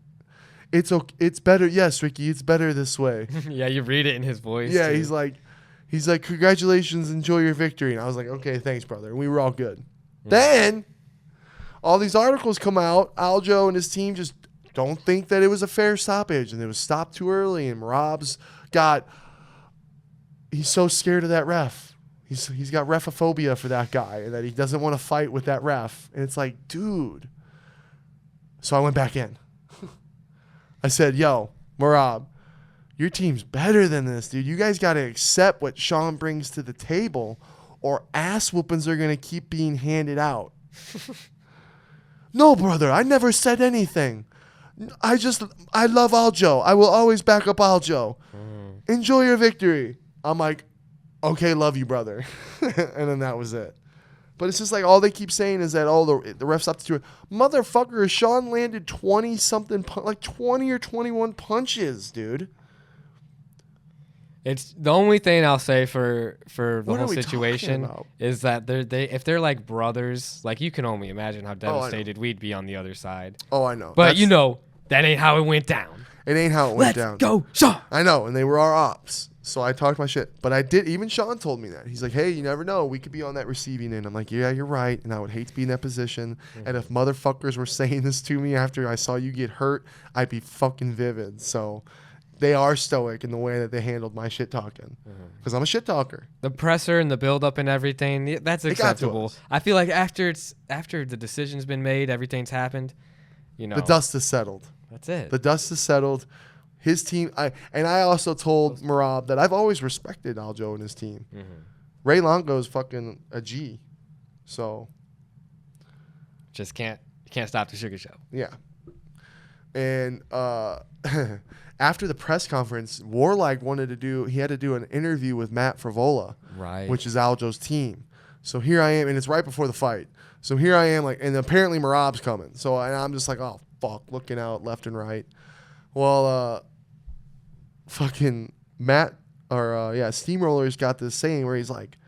it's okay. It's better. Yes, Ricky, it's better this way. Yeah, you read it in his voice. Yeah, too. he's like, congratulations, enjoy your victory. And I was like, okay, thanks, brother. And we were all good. Then all these articles come out. Aljo and his team just don't think that it was a fair stoppage, and it was stopped too early. And Marab's he's so scared of that ref. He's got refophobia for that guy, and that he doesn't want to fight with that ref. And it's like, dude. So I went back in. I said, yo, Marab, your team's better than this, dude. You guys got to accept what Sean brings to the table, or ass whoopings are going to keep being handed out. No, brother, I never said anything. I love Aljo. I will always back up Aljo. Enjoy your victory. I'm like, okay, love you, brother. And then that was it. But it's just like all they keep saying is that, the refs up to it. Motherfucker, Sean landed 20-something, like 20 or 21 punches, dude. It's the only thing I'll say for the What whole are we situation talking about? is that if they're like brothers, like you can only imagine how devastated we'd be on the other side. Oh, I know. But that ain't how it went down. It ain't how it went down. Let's go, Sean. I know, and they were our ops. So I talked my shit. But I did, even Sean told me that. He's like, hey, you never know. We could be on that receiving end. I'm like, yeah, you're right. And I would hate to be in that position. And if motherfuckers were saying this to me after I saw you get hurt, I'd be fucking vivid. So they are stoic in the way that they handled my shit talking. Because I'm a shit talker. The presser and the build up and everything, that's acceptable. I feel like after the decision's been made, everything's happened, The dust is settled. That's it. The dust is settled. His team, I also told Marab that I've always respected Aljo and his team. Ray Longo's fucking a G. So. Just can't stop the sugar show. Yeah. And after the press conference, Warlike he had to do an interview with Matt Frivola, right? Which is Aljo's team. So here I am, and it's right before the fight. So here I am, and apparently Marab's coming. So and I'm just like, oh fuck, looking out left and right. Well, fucking Steamroller's got this saying where he's like,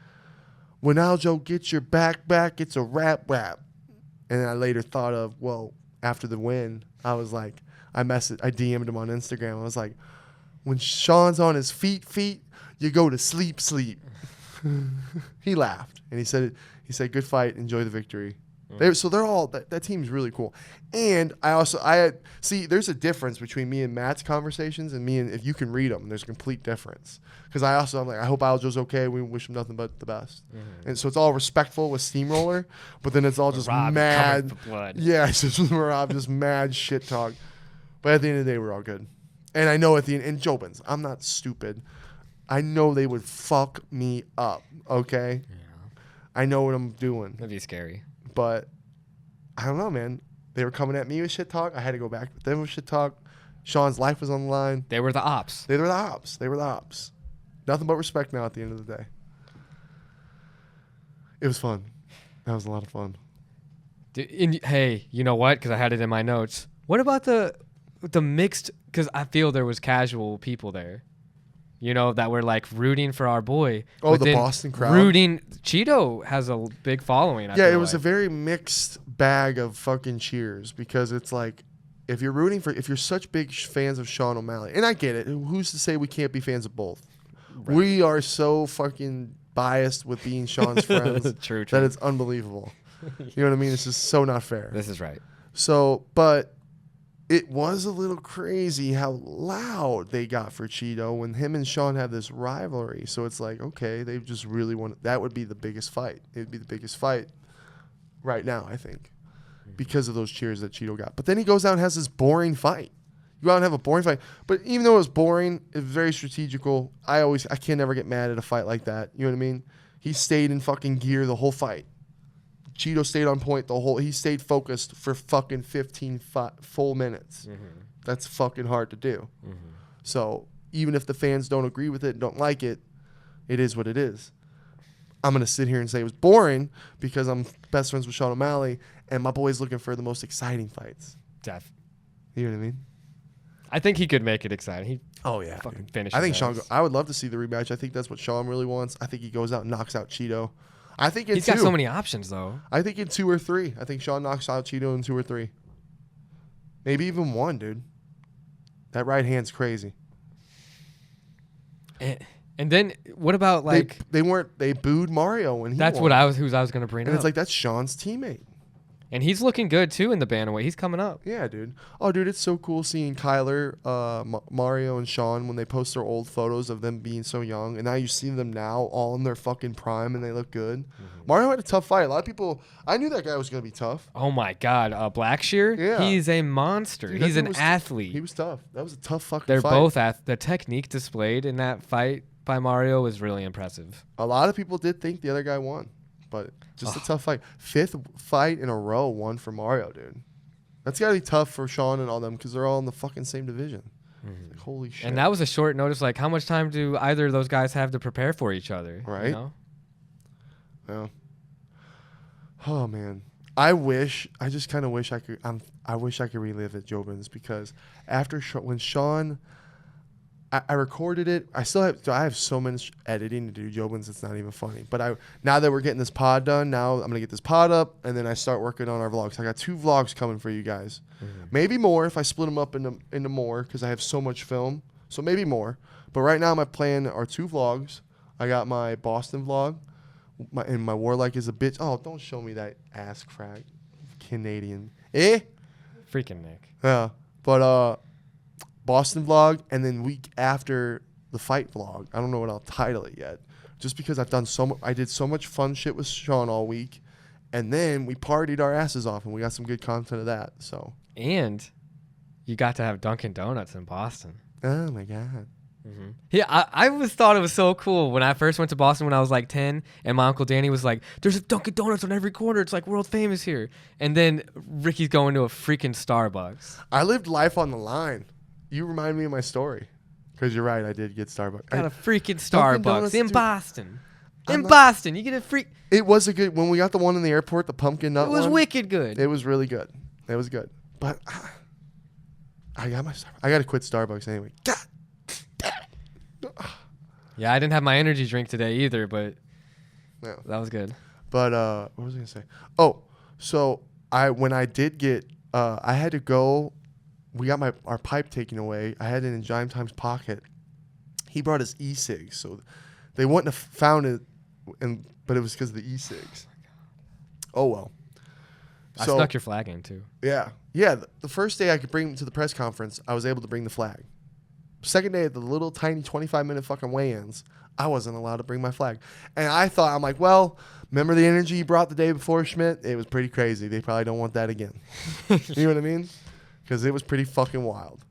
when Aljo gets your back, it's a rap. And then I later thought of, well, after the win, I was like, I DM'd him on Instagram. I was like, when Sean's on his feet, you go to sleep. He laughed and he said, good fight, enjoy the victory. They're all that team's really cool. And there's a difference between me and Matt's conversations and me, and if you can read them, there's a complete difference. Because I'm like, I hope Aljo's okay. We wish him nothing but the best. And so it's all respectful with Steamroller, but then it's all just mad. Yeah, it's just Rob, just mad shit talk. But at the end of the day, we're all good. And I know at the end, and JOBINS, I'm not stupid. I know they would fuck me up. Okay. Yeah. I know what I'm doing. That'd be scary. But I don't know, man. They were coming at me with shit talk. I had to go back with them with shit talk. Sean's life was on the line. They were the ops. They were the ops. Nothing but respect now at the end of the day. It was fun. That was a lot of fun. Hey, you know what? Because I had it in my notes. What about the mixed? Because I feel there was casual people there. That were like rooting for our boy. Oh, the Boston crowd. Rooting. Cheeto has a big following. Yeah, it was a very mixed bag of fucking cheers because it's like, if you're such big fans of Sean O'Malley, and I get it, who's to say we can't be fans of both? Right. We are so fucking biased with being Sean's friends true. That it's unbelievable. You know what I mean? It's just so not fair. This is right. So, but it was a little crazy how loud they got for Cheeto when him and Sean have this rivalry. So it's like, okay, they just really want that would be the biggest fight. It would be the biggest fight right now, I think, because of those cheers that Cheeto got. But then he goes out and has this boring fight. You go out and have a boring fight. But even though it was boring, it was very strategical. I can never get mad at a fight like that. You know what I mean? He stayed in fucking gear the whole fight. Cheeto stayed on point he stayed focused for fucking 15 full minutes. That's fucking hard to do. So even if the fans don't agree with it, don't like it, it is what it is. I'm going to sit here and say it was boring because I'm best friends with Sean O'Malley and my boy's looking for the most exciting fights. You know what I mean? I think he could make it exciting. Fucking finish. I think Sean, I would love to see the rematch. I think that's what Sean really wants. I think he goes out and knocks out Cheeto. I think he's got so many options, though. I think in 2 or 3. I think Sean knocks out Cheeto in 2 or 3. Maybe even 1, dude. That right hand's crazy. And then what about like they booed Mario when he that's won. what I was going to bring and up. It's like that's Sean's teammate. And he's looking good too in the bantamweight. He's coming up. Yeah, dude. Oh, dude, it's so cool seeing Kyler, Mario, and Sean when they post their old photos of them being so young, and now you see them now all in their fucking prime, and they look good. Mario had a tough fight. A lot of people, I knew that guy was gonna be tough. Oh my God, Blackshear. Yeah, he's a monster. Dude, he's an athlete. He was tough. That was a tough fucking They're fight. both the technique displayed in that fight by Mario was really impressive. A lot of people did think the other guy won. But just a tough fight. 5th fight in a row won for Mario, dude. That's got to be tough for Sean and all them because they're all in the fucking same division. Like, holy shit. And that was a short notice. Like, how much time do either of those guys have to prepare for each other? Right. You know? Yeah. Oh, man. I just kind of wish I could. I wish I could relive it, JOBINS, because when Sean... I recorded it. I have so much editing to do, JOBINS. It's not even funny. But now that we're getting this pod done, now I'm gonna get this pod up, and then I start working on our vlogs. I got 2 vlogs coming for you guys, maybe more if I split them up into more because I have so much film. So maybe more. But right now my plan are 2 vlogs. I got my Boston vlog, and my Warlike is a bitch. Oh, don't show me that ass crack, Canadian. Freaking Nick. Yeah, but Boston vlog, and then week after the fight vlog. I don't know what I'll title it yet, just because I did so much fun shit with Sean all week, and then we partied our asses off, and we got some good content of that. So. And you got to have Dunkin' Donuts in Boston. Oh my God. Yeah, I always thought it was so cool when I first went to Boston when I was like 10, and my Uncle Danny was like, "There's a Dunkin' Donuts on every corner. It's like world famous here." And then Ricky's going to a freaking Starbucks. I lived life on the line. You remind me of my story. Because you're right, I did get Starbucks. Got a freaking Starbucks in Boston. You get a free... It was a good... When we got the one in the airport, the pumpkin nut one. It was wicked good. It was really good. It was good. But I got to quit Starbucks anyway. God damn it. Yeah, I didn't have my energy drink today either, but Yeah. that was good. But what was I gonna say? Oh, so when I did get, I had to go. We got our pipe taken away. I had it in Giant Time's pocket. He brought his e-cigs, so they wouldn't have found it, but it was because of the e-cigs. Oh well. I So, snuck your flag in too. Yeah. The first day I could bring him to the press conference, I was able to bring the flag. Second day at the little tiny 25-minute fucking weigh-ins, I wasn't allowed to bring my flag. And I thought, I'm like, well, remember the energy you brought the day before, Schmidt? It was pretty crazy. They probably don't want that again. You know what I mean? Because it was pretty fucking wild.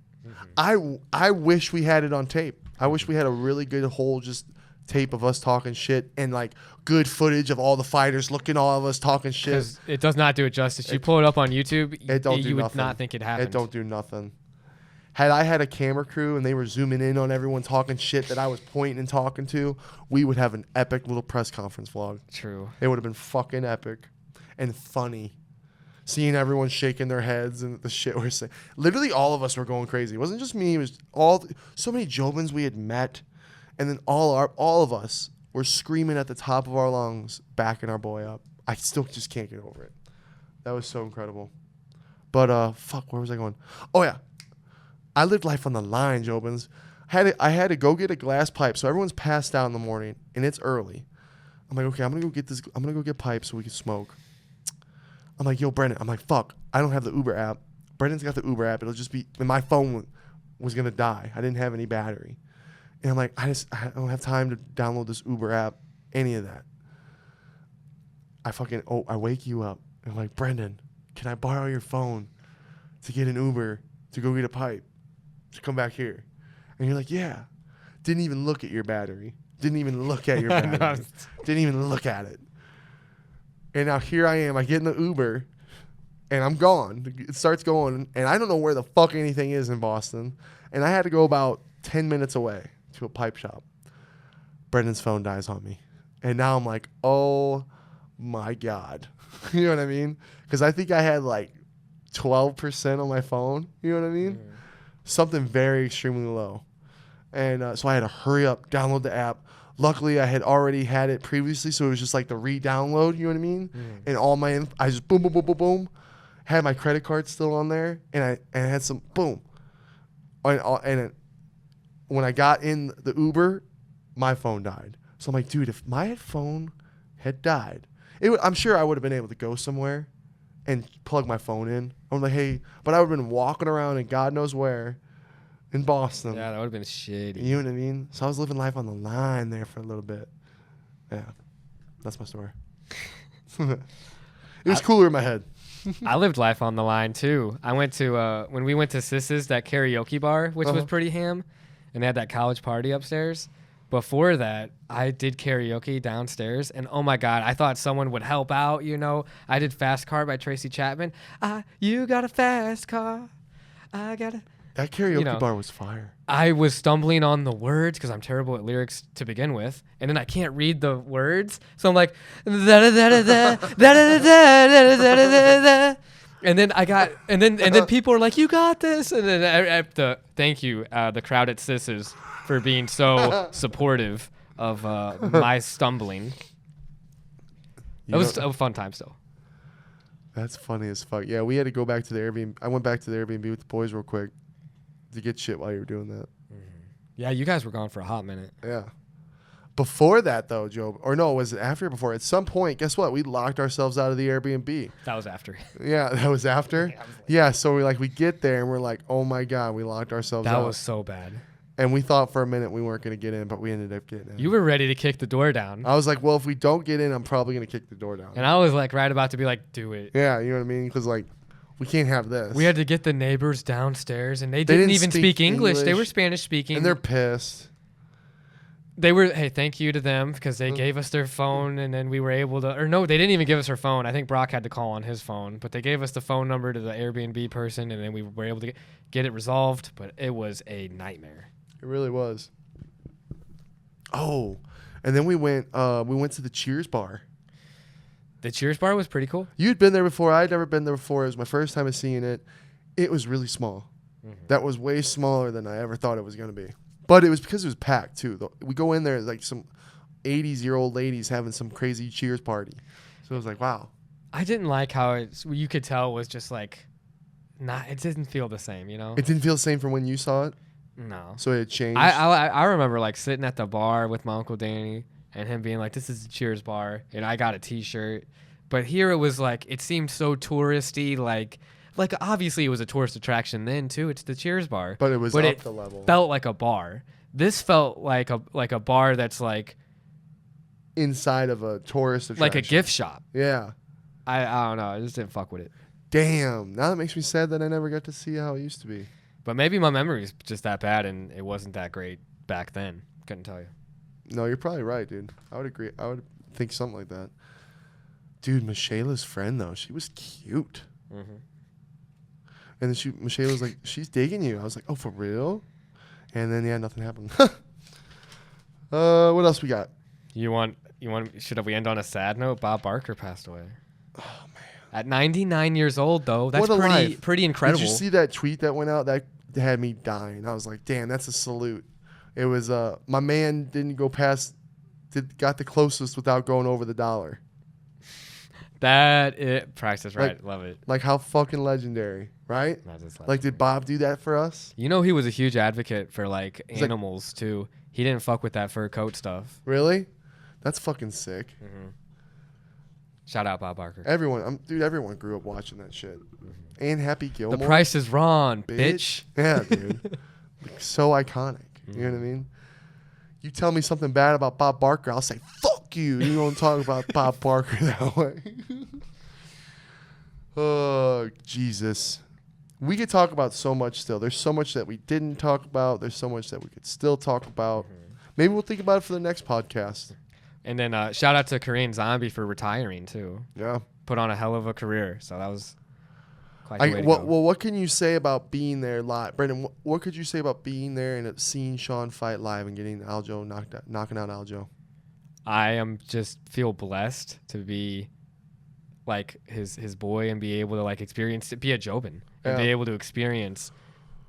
I wish we had it on tape. I wish we had a really good whole just tape of us talking shit and like good footage of all the fighters looking all of us talking shit. Because it does not do it justice. You pull it up on YouTube, you would nothing. not think it happened. It don't do nothing. Had I had a camera crew and they were zooming in on everyone talking shit that I was pointing and talking to, we would have an epic little press conference vlog. True. It would have been fucking epic and funny. Seeing everyone shaking their heads and the shit we're saying. Literally all of us were going crazy. It wasn't just me. It was so many JOBINS we had met. And then all of us were screaming at the top of our lungs, backing our boy up. I still just can't get over it. That was so incredible. But fuck, where was I going? Oh yeah. I lived life on the line, JOBINS. I had to go get a glass pipe. So everyone's passed out in the morning and it's early. I'm like, okay, I'm gonna go get pipes so we can smoke. I'm like, yo, Brendan. I'm like, fuck, I don't have the Uber app. Brendan's got the Uber app. It'll just be, and my phone was going to die. I didn't have any battery. And I'm like, I don't have time to download this Uber app, any of that. I wake you up. And I'm like, Brendan, can I borrow your phone to get an Uber to go get a pipe to come back here? And you're like, yeah. Didn't even look at your battery. Didn't even look at your battery. Didn't even look at it. And now here I am. I get in the Uber, and I'm gone. It starts going, and I don't know where the fuck anything is in Boston. And I had to go about 10 minutes away to a pipe shop. Brendan's phone dies on me. And now I'm like, oh, my God. You know what I mean? Because I think I had like 12% on my phone. You know what I mean? Mm. Something very extremely low. And so I had to hurry up, download the app. Luckily, I had already had it previously, so it was just like the re-download, you know what I mean? And all my, I just boom, boom, boom, boom, boom. Had my credit card still on there, and I had some, boom. And when I got in the Uber, my phone died. So I'm like, dude, if my phone had died, I'm sure I would have been able to go somewhere and plug my phone in. I'm like, hey, but I would have been walking around in God knows where. In Boston. Yeah, that would have been shitty. You know what I mean? So I was living life on the line there for a little bit. Yeah. That's my story. It was cooler in my head. I lived life on the line too. I went to, when we went to Sis's, that karaoke bar, which was pretty ham, and they had that college party upstairs. Before that, I did karaoke downstairs, and oh my God, I thought someone would help out, you know. I did Fast Car by Tracy Chapman. You got a fast car. I got a... That karaoke bar was fire. I was stumbling on the words because I'm terrible at lyrics to begin with, and then I can't read the words, so I'm like, and then I got, and then people are like, "You got this," and then thank you, the crowd at Sis's for being so supportive of my stumbling. That was a fun time still. That's funny as fuck. Yeah, we had to go back to the Airbnb. I went back to the Airbnb with the boys real quick to get shit while you were doing that. Yeah, you guys were gone for a hot minute. Yeah. Before that, though, Joe, or no, was it after or before? At some point, guess what? We locked ourselves out of the Airbnb. That was after. Yeah, that was after? Yeah, so we get there, and we're like, oh, my God, we locked ourselves out. That was so bad. And we thought for a minute we weren't going to get in, but we ended up getting in. You were ready to kick the door down. I was like, well, if we don't get in, I'm probably going to kick the door down. And I was like right about to be like, do it. Yeah, you know what I mean? Because, like, we can't have this. We had to get the neighbors downstairs, and they didn't even speak English. They were Spanish speaking. And they're pissed. They were, hey, thank you to them because they gave us their phone, and then we were able to, or no, they didn't even give us our phone. I think Brock had to call on his phone, but they gave us the phone number to the Airbnb person, and then we were able to get it resolved, but it was a nightmare. It really was. Oh, and then we went to the Cheers bar. The Cheers bar was pretty cool. You'd been there before. I'd never been there before. It was my first time of seeing it. It was really small. Mm-hmm. That was way smaller than I ever thought it was going to be. But it was because it was packed too. We go in there like some 80s-year-old ladies having some crazy cheers party. So it was like, wow. I didn't like how you could tell was just like, it didn't feel the same, you know? It didn't feel the same from when you saw it? No. So it had changed? I remember like sitting at the bar with my Uncle Danny and him being like, this is a Cheers bar. And I got a t-shirt. But here it was like, it seemed so touristy, like obviously it was a tourist attraction then too. It's the Cheers bar. But it was up the level. Felt like a bar. This felt like a bar that's like inside of a tourist attraction. Like a gift shop. Yeah. I don't know. I just didn't fuck with it. Damn. Now that makes me sad that I never got to see how it used to be. But maybe my memory is just that bad and it wasn't that great back then. Couldn't tell you. No, you're probably right, dude. I would agree. I would think something like that. Dude, Michaela's friend, though, she was cute. Mm-hmm. And then Michaela was like, she's digging you. I was like, oh, for real? And then, yeah, nothing happened. What else we got? Should we end on a sad note? Bob Barker passed away. Oh, man. At 99 years old, though. That's pretty incredible. Did you see that tweet that went out? That had me dying. I was like, damn, that's a salute. It was, my man didn't go past, got the closest without going over the $1. Price is right. Love it. Like, how fucking legendary, right? Like, did Bob do that for us? You know, he was a huge advocate for, like, animals, too. He didn't fuck with that fur coat stuff. Really? That's fucking sick. Mm-hmm. Shout out Bob Barker. Everyone grew up watching that shit. Mm-hmm. And Happy Gilmore. The Price is Wrong, bitch. Yeah, dude. Like, so iconic. Mm-hmm. You know what I mean? You tell me something bad about Bob Barker, I'll say, fuck you. You don't talk about Bob Barker that way. Oh, Jesus. We could talk about so much still. There's so much that we didn't talk about. There's so much that we could still talk about. Mm-hmm. Maybe we'll think about it for the next podcast. And then shout out to Korean Zombie for retiring, too. Yeah. Put on a hell of a career. So that was quite the way to go. Well, what can you say about being there live? Brendan, what could you say about being there and seeing Sean fight live and getting knocking out Aljo? I am just feel blessed to be like his boy and be able to like be a Jobin and be able to experience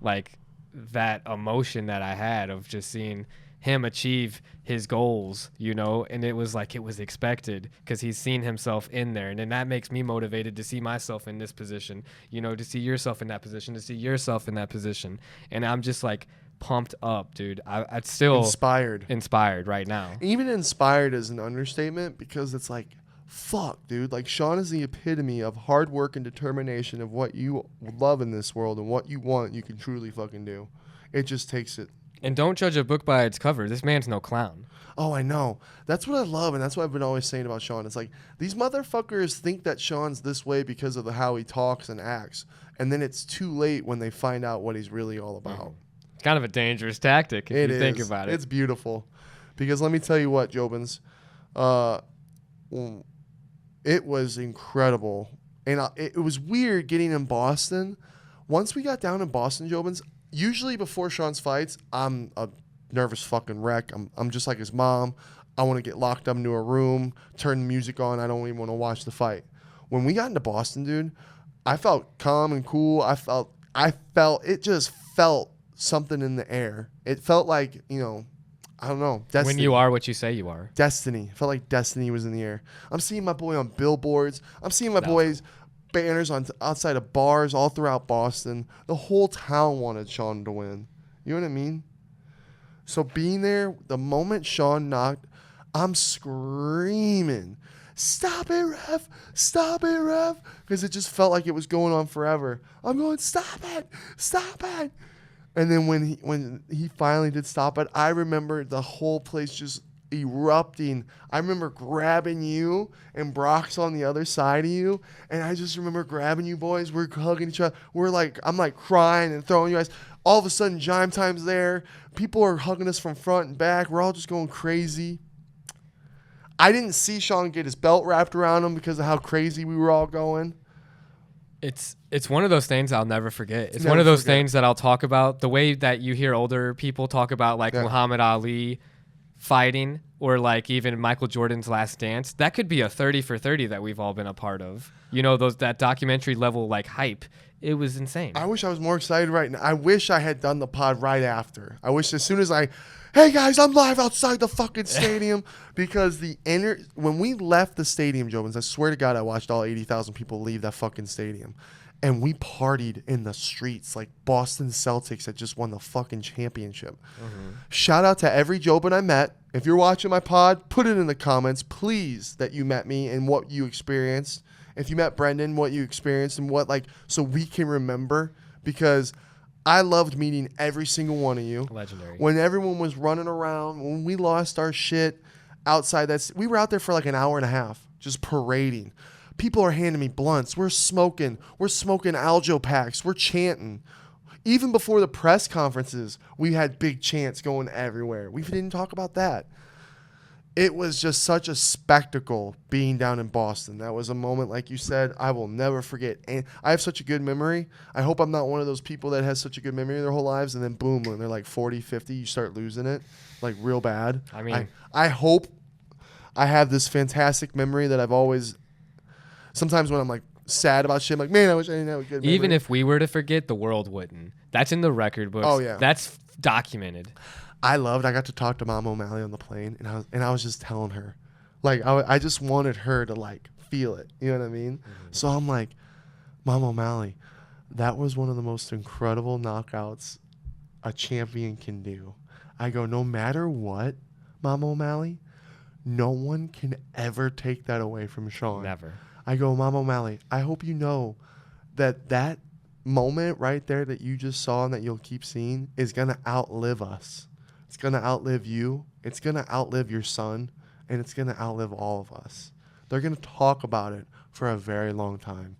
like that emotion that I had of just seeing him achieve his goals, you know, and it was like it was expected because he's seen himself in there, and then that makes me motivated to see myself in this position, you know, to see yourself in that position, to see yourself in that position, and I'm just like pumped up, dude. I'm still inspired right now. Even inspired is an understatement because it's like, fuck, dude. Like, Sean is the epitome of hard work and determination of what you love in this world, and what you want you can truly fucking do. It just takes it. And don't judge a book by its cover. This man's no clown. Oh, I know. That's what I love, and that's what I've been always saying about Sean. It's like, these motherfuckers think that Sean's this way because of how he talks and acts, and then it's too late when they find out what he's really all about. It's kind of a dangerous tactic if you think about it. It's beautiful. Because let me tell you what, Jobins, it was incredible. And it was weird getting in Boston. Once we got down in Boston, Jobins, usually before Sean's fights, I'm a nervous fucking wreck. I'm just like his mom. I want to get locked up into a room, turn the music on. I don't even want to watch the fight. When we got into Boston, dude, I felt calm and cool. It just felt something in the air. It felt like, you know, I don't know. Destiny. When you are what you say you are. Destiny. It felt like destiny was in the air. I'm seeing my boy on billboards. I'm seeing my boys banners on outside of bars all throughout Boston. The whole town wanted Sean to win. You know what I mean? So being there, the moment Sean knocked, I'm screaming, "Stop it, ref! Stop it, ref!" Because it just felt like it was going on forever. I'm going, "Stop it! Stop it!" And then when he finally did stop it, I remember the whole place just erupting. I remember grabbing you, and Brock's on the other side of you, and I just remember grabbing you boys. We're hugging each other. I'm like crying and throwing you guys. All of a sudden, Jime Time's there. People are hugging us from front and back. We're all just going crazy. I didn't see Sean get his belt wrapped around him because of how crazy we were all going. It's one of those things I'll never forget. It's one of those things that I'll talk about. The way that you hear older people talk about like Muhammad Ali fighting, or like even Michael Jordan's Last Dance, that could be a 30 for 30 that we've all been a part of. You know, that documentary level like hype It was insane. I wish I was more excited right now. I wish I had done the pod right after. I wish as soon as hey guys, I'm live outside the fucking stadium, because when we left the stadium, Jobins, I swear to God, I watched all 80,000 people leave that fucking stadium, and we partied in the streets like Boston Celtics had just won the fucking championship. Shout out to every Jobin I met. If you're watching my pod, put it in the comments, please, that you met me and what you experienced. If you met Brendan, what you experienced and what, like, so we can remember, because I loved meeting every single one of you. Legendary. When everyone was running around, when we lost our shit outside we were out there for like an hour and a half, just parading. People are handing me blunts. We're smoking Aljo packs. We're chanting. Even before the press conferences, we had big chants going everywhere. We didn't talk about that. It was just such a spectacle being down in Boston. That was a moment, like you said, I will never forget. And I have such a good memory. I hope I'm not one of those people that has such a good memory their whole lives, and then boom, when they're like 40, 50, you start losing it, like real bad. I mean, I hope I have this fantastic memory that I've always, sometimes when I'm like sad about shit, I'm like, man, I wish I didn't have a good memory. even if we were to forget, the world wouldn't. That's in the record books. Oh, yeah. That's documented. I got to talk to Mom O'Malley on the plane, and I was just telling her, like, I just wanted her to like feel it, you know what I mean? So I'm like, Mom O'Malley, that was one of the most incredible knockouts a champion can do. I go, no matter what, Mom O'Malley, no one can ever take that away from Sean. Never. I go, Mom O'Malley, I hope you know that moment right there that you just saw and that you'll keep seeing is gonna outlive us. It's going to outlive you. It's going to outlive your son. And it's going to outlive all of us. They're going to talk about it for a very long time.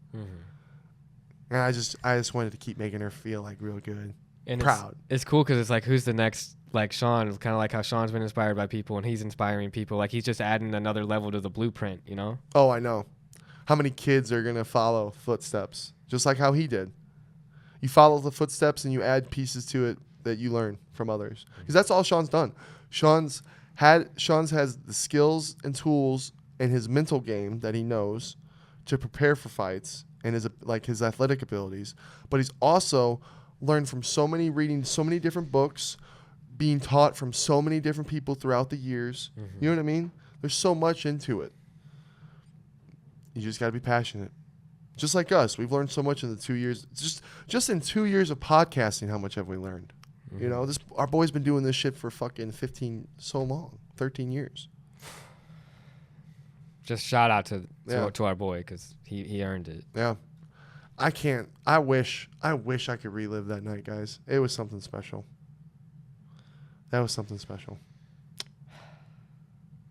And I just wanted to keep making her feel like real good. And proud. It's cool because it's like, who's the next, like Sean? It's kind of like how Sean's been inspired by people and he's inspiring people. Like he's just adding another level to the blueprint, you know? Oh, I know. How many kids are going to follow footsteps? Just like how he did. You follow the footsteps and you add pieces to it that you learn from others, because that's all Sean's done. Sean's has the skills and tools in his mental game that he knows to prepare for fights and his athletic abilities, but he's also learned from reading so many different books, being taught from so many different people throughout the years. You know what I mean? There's so much into it. You just got to be passionate. Just like us, we've learned so much in the 2 years. Just in 2 years of podcasting, how much have we learned? You know, our boy's been doing this shit for fucking 13 years. Just shout out to our boy, because he earned it. Yeah. I wish I could relive that night, guys. It was something special. That was something special.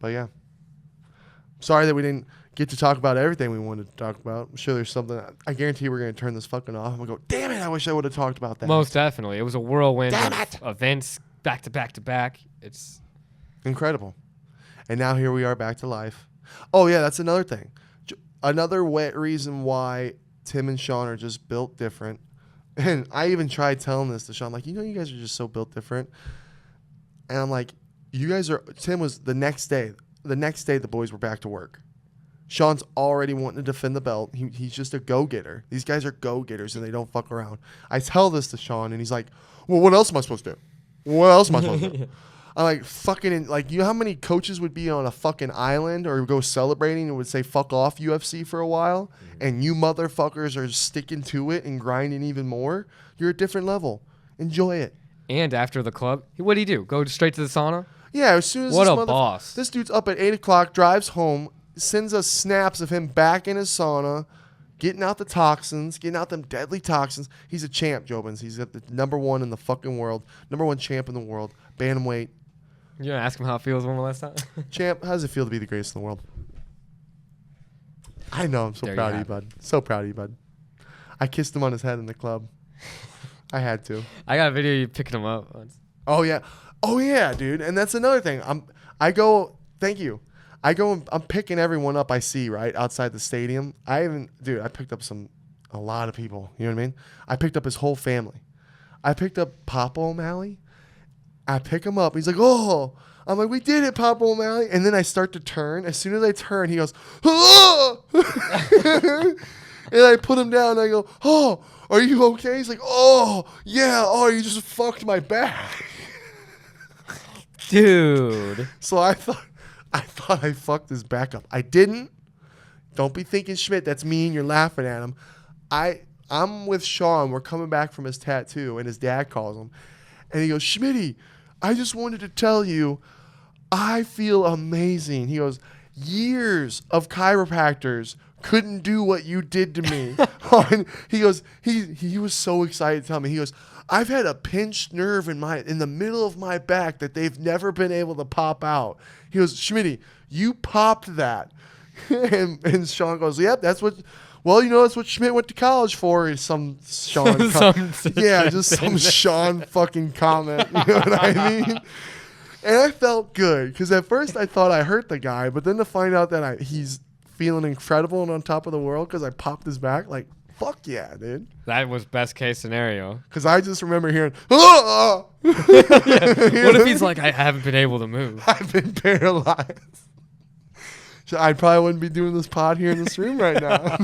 But yeah. Sorry that we didn't get to talk about everything we wanted to talk about. I'm sure there's something. I guarantee we're going to turn this fucking off and we'll go, damn it, I wish I would have talked about that. Most definitely. It was a whirlwind of events back to back to back. It's incredible. And now here we are back to life. Oh, yeah, that's another thing. Another reason why Tim and Sean are just built different. And I even tried telling this to Sean, like, you guys are just so built different. And I'm like, Tim was the next day the boys were back to work. Sean's already wanting to defend the belt. He's just a go-getter. These guys are go-getters, and they don't fuck around. I tell this to Sean, and he's like, well, what else am I supposed to do? What else am I supposed to do? I'm like, you know how many coaches would be on a fucking island or go celebrating and would say, fuck off, UFC, for a while? And you motherfuckers are sticking to it and grinding even more? You're a different level. Enjoy it. And after the club, what do you do? Go straight to the sauna? Yeah, as soon as boss. This dude's up at 8 o'clock, drives home, sends us snaps of him back in his sauna, getting out the toxins, getting out them deadly toxins. He's a champ, Jobins. He's at the #1 in the fucking world, #1 champ in the world, bantamweight. You gonna ask him how it feels one last time? Champ, how does it feel to be the greatest in the world? I know, I'm so proud of you, bud. So proud of you, bud. I kissed him on his head in the club. I had to. I got a video of you picking him up once. Oh yeah, dude. And that's another thing. Thank you. I'm picking everyone up I see right outside the stadium. I picked up a lot of people. You know what I mean? I picked up his whole family. I picked up Papa O'Malley. I pick him up. He's like, oh. I'm like, we did it, Papa O'Malley. And then I start to turn. As soon as I turn, he goes, oh! And I put him down and I go, oh, are you okay? He's like, oh, yeah. Oh, you just fucked my back. Dude. So I thought I fucked his back up. I didn't. Don't be thinking, Schmidt, that's mean. You're laughing at him. I'm with Sean. We're coming back from his tattoo, and his dad calls him. And he goes, Schmitty, I just wanted to tell you, I feel amazing. He goes, years of chiropractors couldn't do what you did to me. And he goes, he was so excited to tell me. He goes, I've had a pinched nerve in the middle of my back that they've never been able to pop out. He goes, Schmitty, you popped that. and Sean goes, yep, that's what. Well, that's what Schmidt went to college for. Is some Sean, just some Sean fucking comment. You know what I mean? And I felt good because at first I thought I hurt the guy, but then to find out that he's feeling incredible and on top of the world because I popped his back, like, fuck yeah, dude. That was best case scenario. Because I just remember hearing, oh! Yeah. What if he's like, I haven't been able to move? I've been paralyzed. So I probably wouldn't be doing this pod here in this room right now.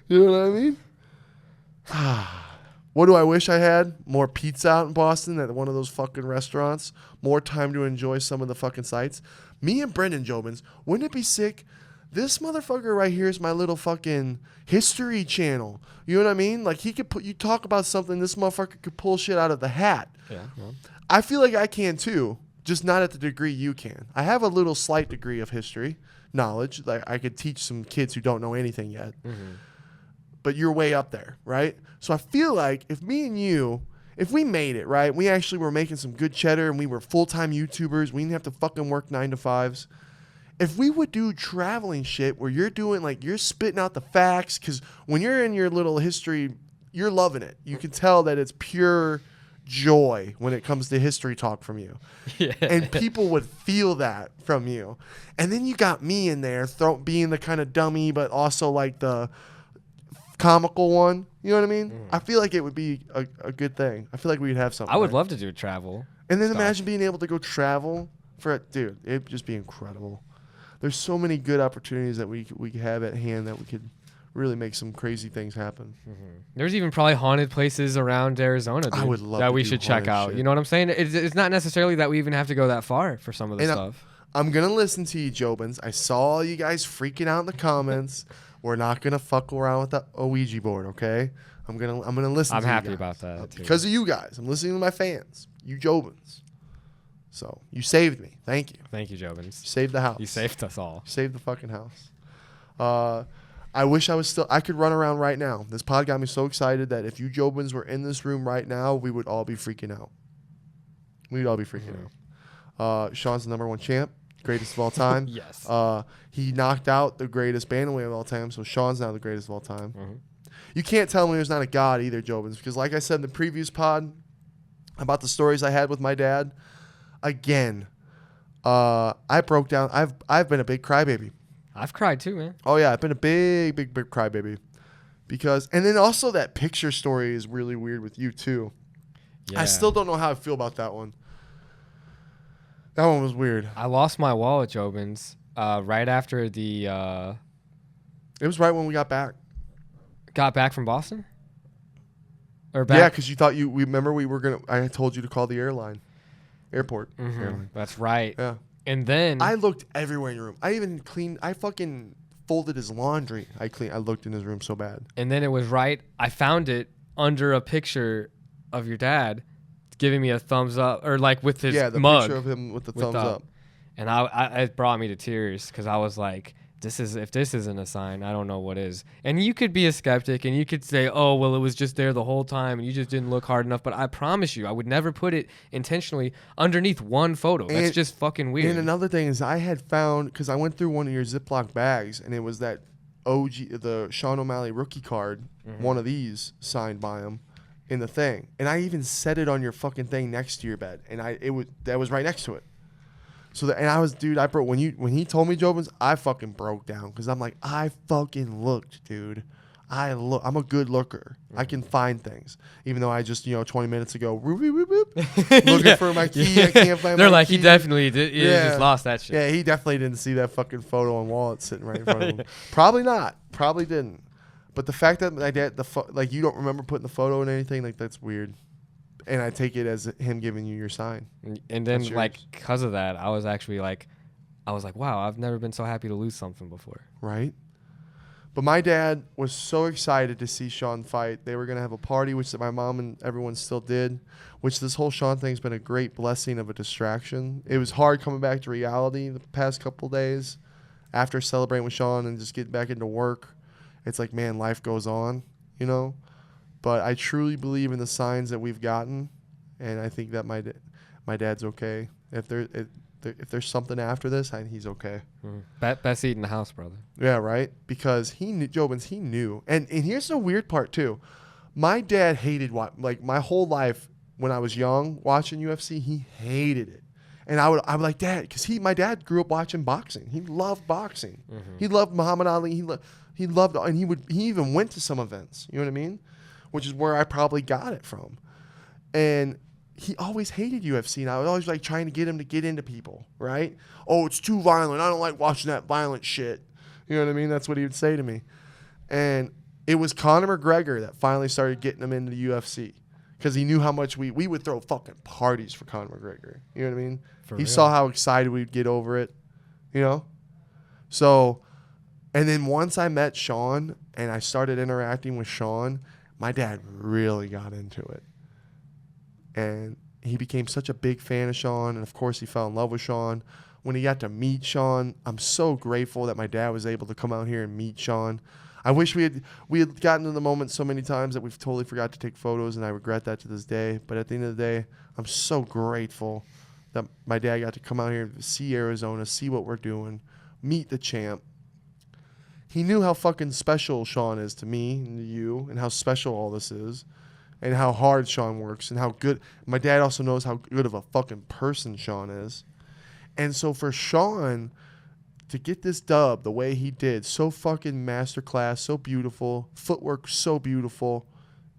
You know what I mean? What do I wish I had? More pizza out in Boston at one of those fucking restaurants. More time to enjoy some of the fucking sights. Me and Brendan Jobins, wouldn't it be sick? This motherfucker right here is my little fucking history channel. You know what I mean? Like, he could you talk about something, this motherfucker could pull shit out of the hat. Yeah. I feel like I can too, just not at the degree you can. I have a little slight degree of history knowledge. Like, I could teach some kids who don't know anything yet. Mm-hmm. But you're way up there, right? So I feel like if me and you, if we made it, right, we actually were making some good cheddar and we were full-time YouTubers, we didn't have to fucking work 9 to 5s. If we would do traveling shit where you're doing, like, you're spitting out the facts, because when you're in your little history, you're loving it. You can tell that it's pure joy when it comes to history talk from you. Yeah. And people would feel that from you. And then you got me in there being the kind of dummy, but also like the comical one. You know what I mean? Mm. I feel like it would be a good thing. I feel like we'd have something. I would love to do travel. And then imagine being able to go travel for it. Dude, it'd just be incredible. There's so many good opportunities that we have at hand that we could really make some crazy things happen. Mm-hmm. There's even probably haunted places around Arizona, dude, I would love that to we should check out. Shit. You know what I'm saying? It's not necessarily that we even have to go that far for some of the stuff. I'm going to listen to you, Jobins. I saw all you guys freaking out in the comments. We're not going to fuck around with the Ouija board, okay? I'm gonna listen to you. I'm happy guys. About that. Too. Because of you guys. I'm listening to my fans. You Jobins. So, you saved me. Thank you. Thank you, Jobins. You saved the house. You saved us all. You saved the fucking house. I wish I could run around right now. This pod got me so excited that if you Jobins were in this room right now, we would all be freaking out. We'd all be freaking out. Sean's the #1 champ. Greatest of all time. Yes. He knocked out the greatest bantamweight of all time, so Sean's now the greatest of all time. Mm-hmm. You can't tell me there's not a God either, Jobins, because like I said in the previous pod about the stories I had with my dad, again, I broke down. I've been a big crybaby. I've cried too, man. Oh yeah, I've been a big crybaby, and then also that picture story is really weird with you too. Yeah. I still don't know how I feel about that one. That one was weird. I lost my wallet, Jobins, right after the... It was right when we got back. Got back from Boston? Or back? Yeah, because you thought I told you to call the airport. Mm-hmm. Airline. That's right. Yeah. And then... I looked everywhere in your room. I fucking folded his laundry. I looked in his room so bad. And then it was I found it under a picture of your dad giving me a thumbs up, or like with his mug. Picture of him with the thumbs up. And it brought me to tears because I was like, if this isn't a sign, I don't know what is. And you could be a skeptic and you could say, oh, well, it was just there the whole time and you just didn't look hard enough. But I promise you, I would never put it intentionally underneath one photo. That's just fucking weird. And another thing is I had found, because I went through one of your Ziploc bags and it was that the Sean O'Malley rookie card, one of these signed by him. In the thing, and I even set it on your fucking thing next to your bed, and that was right next to it. So I broke when he told me Jobins, I fucking broke down because I'm like, I fucking looked, dude, I'm a good looker. I can find things. Even though I just, 20 minutes ago, looking for my key. I can't find They're my like, key. he definitely did. He just lost that shit. Yeah, he definitely didn't see that fucking photo and wallet sitting right in front of him. Probably not. Probably didn't. But the fact that my dad, you don't remember putting the photo in anything, like, that's weird. And I take it as him giving you your sign. And then, like, because of that, I was like, wow, I've never been so happy to lose something before. Right? But my dad was so excited to see Sean fight. They were going to have a party, which my mom and everyone still did, which this whole Sean thing's been a great blessing of a distraction. It was hard coming back to reality the past couple days after celebrating with Sean and just getting back into work. It's like, man, life goes on, But I truly believe in the signs that we've gotten, and I think that my dad's okay. If there's something after this, he's okay. Best seat in the house, brother. Yeah, right? Because he knew, JOBINS, he knew. And here's the weird part, too. My dad hated my whole life when I was young watching UFC, he hated it. And I would like, Dad, because my dad grew up watching boxing. He loved boxing. Mm-hmm. He loved Muhammad Ali. He loved, and he even went to some events. You know what I mean? Which is where I probably got it from. And he always hated UFC, and I was always like trying to get him to get into people, right? Oh, it's too violent. I don't like watching that violent shit. You know what I mean? That's what he would say to me. And it was Conor McGregor that finally started getting him into the UFC because he knew how much we would throw fucking parties for Conor McGregor. You know what I mean? He saw how excited we'd get over it, So, and then once I met Sean and I started interacting with Sean, my dad really got into it. And he became such a big fan of Sean. And, of course, he fell in love with Sean. When he got to meet Sean, I'm so grateful that my dad was able to come out here and meet Sean. I wish we had gotten to the moment so many times that we've totally forgot to take photos, and I regret that to this day. But at the end of the day, I'm so grateful that my dad got to come out here, see Arizona, see what we're doing, meet the champ. He knew how fucking special Sean is to me and to you, and how special all this is. And how hard Sean works and how good. My dad also knows how good of a fucking person Sean is. And so for Sean to get this dub the way he did, so fucking masterclass, so beautiful, footwork so beautiful,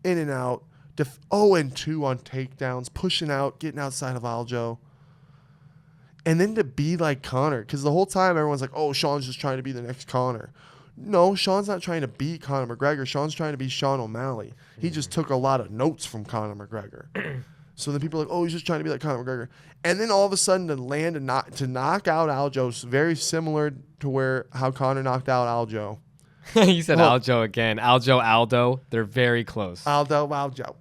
in and out, 0-2 on takedowns, pushing out, getting outside of Aljo. And then to be like Conor, because the whole time everyone's like, oh, Sean's just trying to be the next Conor. No, Sean's not trying to beat Conor McGregor. Sean's trying to be Sean O'Malley. He just took a lot of notes from Conor McGregor. So then people are like, oh, he's just trying to be like Conor McGregor. And then all of a sudden to land and to knock out Aljo, very similar to how Conor knocked out Aljo. You said Aljo again. Aldo. They're very close. Aljo.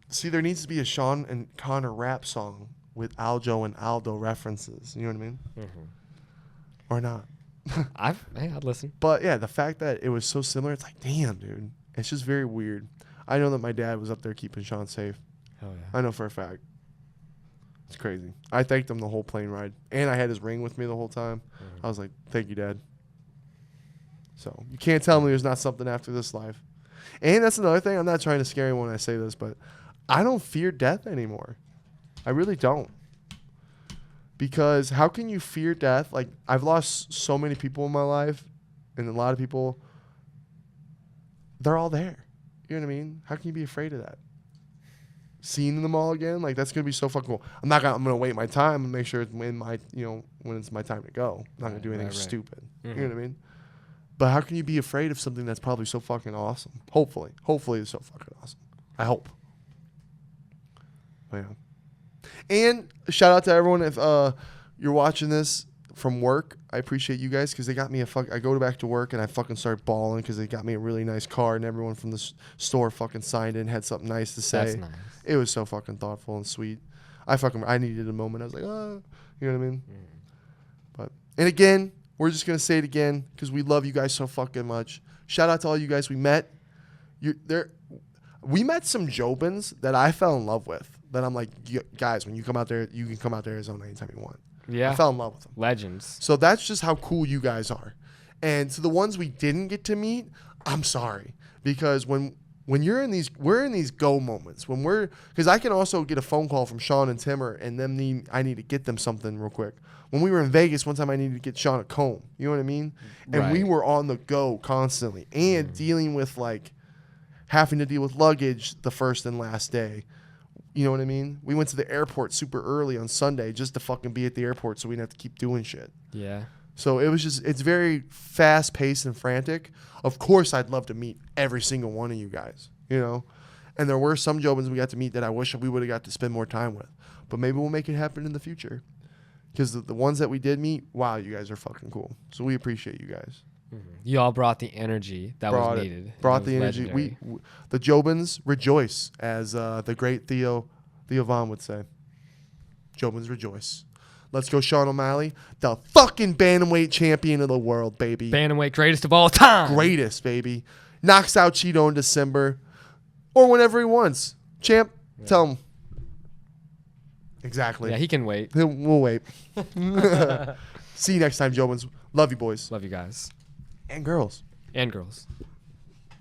See, there needs to be a Sean and Conor rap song with Aljo and Aldo references. You know what I mean? Mm-hmm. Or not. I'd listen. But yeah, the fact that it was so similar, it's like, damn, dude. It's just very weird. I know that my dad was up there keeping Sean safe. Oh yeah. I know for a fact. It's crazy. I thanked him the whole plane ride. And I had his ring with me the whole time. Mm-hmm. I was like, thank you, Dad. So you can't tell me there's not something after this life. And that's another thing. I'm not trying to scare anyone when I say this, but I don't fear death anymore. I really don't. Because how can you fear death? Like, I've lost so many people in my life, and a lot of people, they're all there. You know what I mean? How can you be afraid of that? Seeing them all again, like, that's gonna be so fucking cool. I'm gonna wait my time and make sure it's when it's my time to go. I'm not gonna do anything stupid. Mm-hmm. You know what I mean? But how can you be afraid of something that's probably so fucking awesome? Hopefully it's so fucking awesome. I hope. But yeah. And shout out to everyone if you're watching this from work. I appreciate you guys because they got me I go back to work and I fucking start bawling because they got me a really nice card and everyone from the store fucking signed in, had something nice to say. That's nice. It was so fucking thoughtful and sweet. I needed a moment. I was like, oh, you know what I mean? But and again, we're just gonna say it again because we love you guys so fucking much. Shout out to all you guys we met. We met some JOBINS that I fell in love with. That I'm like, guys, when you come out there, you can come out to Arizona anytime you want. Yeah. I fell in love with them. Legends. So that's just how cool you guys are. And to the ones we didn't get to meet, I'm sorry. Because when when we're in these go moments when because I can also get a phone call from Sean and Timmer and I need to get them something real quick. When we were in Vegas one time, I needed to get Sean a comb. You know what I mean? And we were on the go constantly and dealing with like having to deal with luggage the first and last day. You know what I mean? We went to the airport super early on Sunday just to fucking be at the airport so we didn't have to keep doing shit. Yeah. So it's very fast paced and frantic. Of course, I'd love to meet every single one of you guys, you know? And there were some Jobins we got to meet that I wish we would have got to spend more time with. But maybe we'll make it happen in the future. Because the ones that we did meet, wow, you guys are fucking cool. So we appreciate you guys. Mm-hmm. You all brought the energy that was needed. Brought the energy. We the Jobins rejoice, as the great Theo Vaughn would say. Jobins rejoice. Let's go, Sean O'Malley, the fucking bantamweight champion of the world, baby. Bantamweight greatest of all time. Greatest, baby. Knocks out Cheeto in December, or whenever he wants. Champ, tell him. Exactly. Yeah, he can wait. We'll wait. See you next time, Jobins. Love you, boys. Love you guys. And girls. And girls.